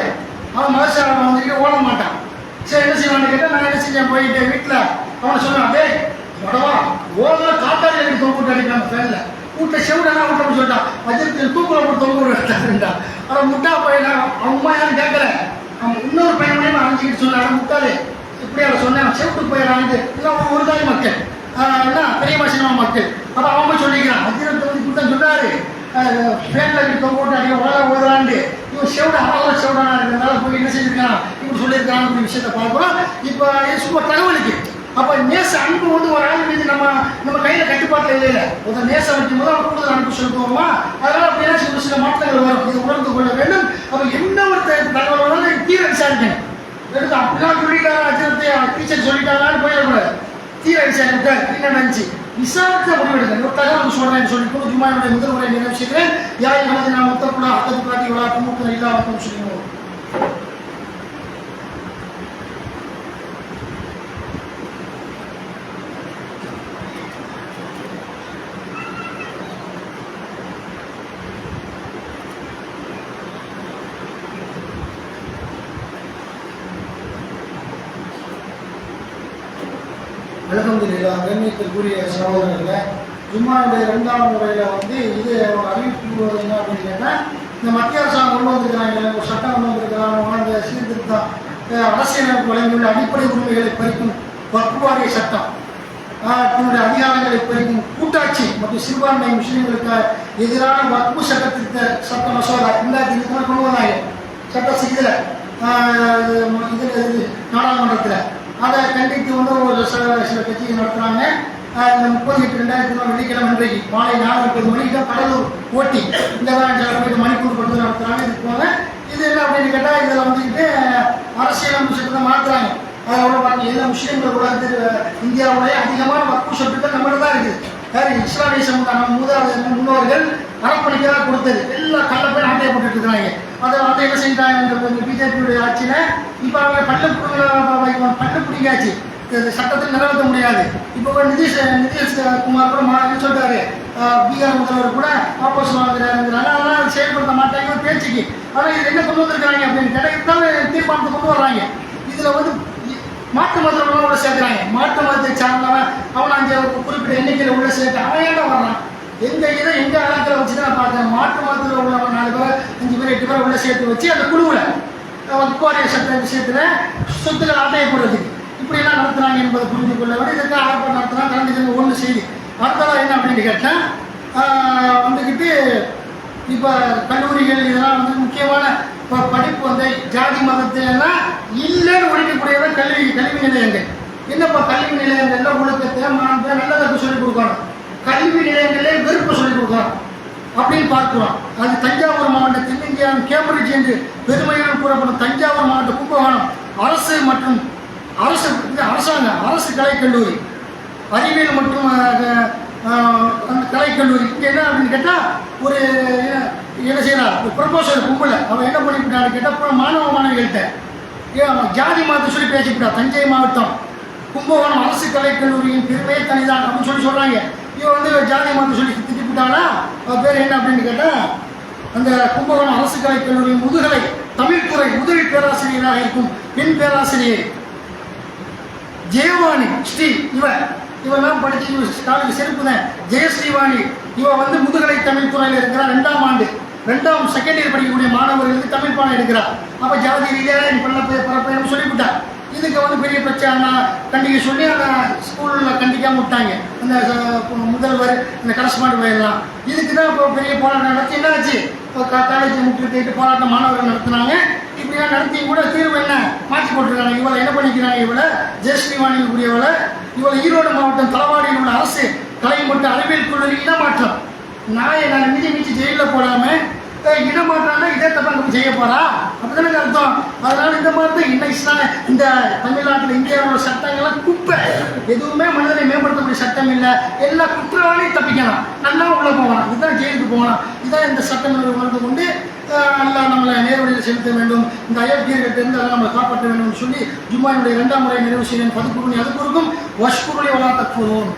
அவன் மதரசாவில் ஓட மாட்டான். சரி என்ன செய்வான்னு கேட்டால் நான் என்ன செஞ்சேன், போயிட்டு வீட்டில் அவனை சொன்னான், டே உடவா ஓடுல காத்தாடி எனக்கு தொகுப்பு அடிக்கலாம் ஃபேனில் வீட்டில் செவிடனா விட்டோம்னு சொல்லிட்டான். வஜ்ரத்தில் தூக்கில் போட்டு தொகுப்பு எடுத்தாருட்டான். அவன் முட்டா பையன் அம்மா யாரும் கேட்கல. அவன் இன்னொரு பையனையும் அரைஞ்சிக்கிட்டு சொன்னான், முட்டாது இப்படி அவன் சொன்னேன் செவிட்டு போயிடறான்ட்டு. இல்லை அவன் ஒரு தாய் மக்கள் என்ன பெரிய மாசினமா மக்கள். அப்போ அவன் போய் சொல்லிக்கிறான், வஜ்ரத்தை இப்படித்தான் சொன்னாரு, ஃபேனில் தொகுப்பு அடிக்க உலக ஓதுறான்ட்டு. இவன் செவிட அழகாக செவிடானா இருக்கிறதுனால போய் என்ன செஞ்சிருக்கான் இப்படி சொல்லியிருக்கான் அப்படி விஷயத்த பார்க்குறோம். இப்போ சும்மா தகவலுக்கு. அப்போ நேச அன்பு ஒரு ஆள் மீது நம்ம கையில் கட்டுப்பாட்டில் இல்லை. ஒரு நேசம் வைக்கும் போது அவன் கூடுதல் அன்பு செலுத்துவோமா, அதனால அப்படின்னா சில மாற்றங்கள் வரும். இதை உணர்ந்து கொள்ள வேண்டும். அப்போ என்ன ஒரு தகவல் தீர விசாரிக்கணும். எடுத்து அப்படிலாம் சொல்லிட்டாங்க, அச்சத்தை டீச்சர் சொல்லிட்டாங்கன்னு போயிடக்கூடாது. தீர விசாரிக்க என்ன நினச்சி விசாரித்த முடிவெடுக்க ஒரு தகவல் சொல்றேன்னு சொல்லி கூட ஜும்மாவுடைய முதல் முறை நினைச்சுக்கிறேன். யாரை வந்து நான் முத்தப்படா அக்கத்து காட்டி விழா மூக்க இல்லாமல் சொல்லுவோம். அல்ஹம்துலில்லாஹ். கண்ணியத்திற்குரிய சகோதரர்களே, ஜும்மாவுடைய 2வது முறையில் இது அறிவிப்பு என்ன அப்படின்னு கேட்டால், இந்த மத்திய அரசாங்கம் கொண்டு வந்திருக்கிறாங்க, ஒரு சட்டம் கொண்டு வந்திருக்கிறாங்க, அந்த சீர்திருத்தம் அரசியலமைப்பு வழங்கியுள்ள அடிப்படை உரிமைகளை பறிக்கும் வக்ஃப் வாரிய சட்டம், தன்னுடைய அதிகாரங்களை பறிக்கும் கூட்டாட்சி மற்றும் சிறுபான்மை முஸ்லீம்களுக்கு எதிரான வக்ஃப் சட்டத்திருத்த சட்ட மசோதா 2020 கொண்டு வந்தாங்க சட்ட இதில் நாடாளுமன்றத்தில். அதை கண்டித்து ஒரு சில கட்சிகள் நடத்துகிறாங்க. இந்த 30/8/2020 வெள்ளிக்கிழமை இன்றைக்கு மாலை 4:30 மணிக்கு தான் கடலூர் ஓட்டி இந்த தான் சில போயிட்டு மணிப்பூர் படுத்து நடத்துகிறாங்க. இது போக இது என்ன அப்படின்னு கேட்டால் இதில் வந்துக்கிட்டு அரசியலமைப்பு சட்டத்தை மாற்றுறாங்க. அதோட பார்த்து எல்லா முஸ்லீம்கள் கூட இந்தியாவுடைய அதிகமான வக்ஃப் சொத்துக்கள் நம்மகிட்ட தான் இருக்குது. வேறு இஸ்லாமிய சமுதாயம் முன்னோர்கள் அறப்பணிக்காக கொடுத்தது எல்லாம் கள்ள போய் ஆட்டையை போட்டுட்டு இருக்கிறாங்க. அதை வந்து என்ன செஞ்சாங்க பிஜேபியுடைய ஆட்சியில் இப்போ அவங்க பட்டு பிடிக்காச்சு சட்டத்தில் நிறைவேற்ற முடியாது. இப்போ நிதிஷ்குமார் கூட சொல்லிட்டாரு, பீகார் முதல்வர் கூட வாபஸ் வாங்குறாருங்கிறாங்க. அதெல்லாம் செயல்படுத்த மாட்டாங்க பேச்சுக்கு. ஆனால் இது என்ன கொண்டு வந்திருக்கிறாங்க அப்படின்னு கேட்டால் தீர்மானத்தை கொண்டு வர்றாங்க. இதில் வந்து மாற்று மதத்தோட உள்ள சேர்க்குறாங்க. மாற்று மதத்தை சார்ந்தவன் அவனை அங்கே குறிப்பிட்ட எண்ணிக்கையில் உள்ள சேர்க்க அவன் ஏன்டா வர்றான்? எங்கள் இதை எங்கள் காலத்தில் வச்சு தான் நான் பார்த்தேன். மாற்று மதத்தில் உள்ளவன் 4 பேர் 5 பேர் 8 பேர் உள்ள சேர்த்து வச்சு அந்த குழுவில் வக்ஃப் சட்ட விஷயத்தில் சொத்துக்கள் ஆட்டையை போடுறதுக்கு இப்படியெல்லாம் நடத்துகிறாங்க என்பதை புரிந்து கொள்ள வேண்டும். இதுக்கு ஆர்ப்பாட்டம் நடத்துனா கலந்துக்கிறது ஒன்று செய்தி. அடுத்ததாக என்ன அப்படின்னு கேட்டால் வந்துக்கிட்டு இப்போ கல்லூரிகள் இதெல்லாம் வந்து முக்கியமான இப்போ படிப்பு வந்து ஜாதி மதத்தையெல்லாம் இல்லைன்னு ஒழிக்கக்கூடியதான் கல்வி நிலையங்கள். என்னப்பா கல்வி நிலையங்கள்ல ஒழுக்கத்தை மாண்பை நல்லதற்கு சொல்லிக் கொடுக்கணும், கல்வி நிலையங்களே வெறுப்பை சொல்லிக் கொடுக்கணும் அப்படின்னு பார்க்கிறோம். அது தஞ்சாவூர் மாவட்டம் தென்னிந்தியாவின் கேம்பிரிட்ஜ் என்று பெருமையுடன் கூறப்படும் தஞ்சாவூர் மாவட்ட கும்பகோணம் அரசு மற்றும் அரசு கலைக்கல்லூரி அறிவியல் மற்றும் கலைக்கல்லூரி இங்கே என்ன அப்படின்னு கேட்டால் ஒரு என்ன செய்யலாம் ஒரு ப்ரொபோசல் கும்பல அவன் என்ன பண்ணிவிட்டான்னு கேட்டால் மாணவிகள்கிட்ட ஜாதி மதத்தை சொல்லி பேசிவிட்டா. தஞ்சை மாவட்டம் கும்பகோணம் அரசு கலைக்கல்லூரியின் பெருமையே தனிதான் அப்படின்னு சொல்கிறாங்க. இவன் வந்து ஜாதி மதத்தை சொல்லி திட்டிவிட்டானா பேர் என்ன அப்படின்னு கேட்டால் அந்த கும்பகோணம் அரசு கலைக்கல்லூரியின் முதுகலை தமிழ்துறை உதவி பேராசிரியராக இருக்கும் பெண் பேராசிரியர் ஜெயவாணி ஸ்ரீ இவெல்லாம் படிச்சு காலேஜ் செருப்பு தான் ஜெயஸ்ரீவாணி. இவன் வந்து முதுகலை தமிழ் துறையில் இருக்கிறார். 2ஆம் ஆண்டு செகண்ட் இயர் படிக்கக்கூடிய மாணவர்களுக்கு தமிழ் பாடம் எடுக்கிறார். அப்போ ஜாதி ரீதியாக பரப்பைன்னு சொல்லிவிட்டார். இதுக்கு வந்து பெரிய பிரச்சனை கண்டிக்க சொல்லி அந்த ஸ்கூலில் கண்டிக்காமல் விட்டாங்க அந்த முதல்வர் இந்த கரஸ்பாண்ட் எல்லாம். இதுக்கு தான் இப்போ பெரிய போராட்டம் நடத்தி என்னாச்சு இப்போ காலேஜை முற்றுகையிட்டு போராட்டம் மாணவர்கள் நடத்தினாங்க. இப்படிலாம் நடத்தி கூட தீர்வு என்ன மாற்றி போட்டிருக்காங்க. இவளை என்ன பண்ணிக்கிறாங்க, இவளை ஜெயஸ்ரீவாணி கூடியவளை இவளை ஈரோடு மாவட்டம் தலவாடியில் உள்ள அரசு கலை மற்றும் அறிவியல் கல்லூரி இடமாற்றம். நான் மிதி ஜெயிலில் போடாமல் இடமாற்றானா இதே தப்பாக செய்ய போறா அப்படிதானே அர்த்தம். அதனால இந்த மாதிரி தான் இன்னைக்கு இந்த தமிழ்நாட்டில் இந்தியாவோட சட்டங்கள்லாம் குப்பை. எதுவுமே மனிதனை மேம்படுத்தக்கூடிய சட்டம் இல்லை. எல்லா குற்றவாளியும் தப்பிக்கலாம், நல்லா உள்ள போகலாம், இதுதான் ஜெயிலுக்கு போகலாம். இதான் இந்த சட்டம் உணர்ந்து கொண்டு நல்லா நம்மளை நேர்வழியில் செலுத்த வேண்டும், இந்த அயோக்கியர்கிட்ட அதை நம்மளை காப்பாற்ற வேண்டும் சொல்லி ஜும்மானுடைய 2ஆம் முறை நிறைவு செய்ய பதுக்குறும் அதுக்குறுக்கும் வஷ்குருளை வளர்த்த கூறுவோம்.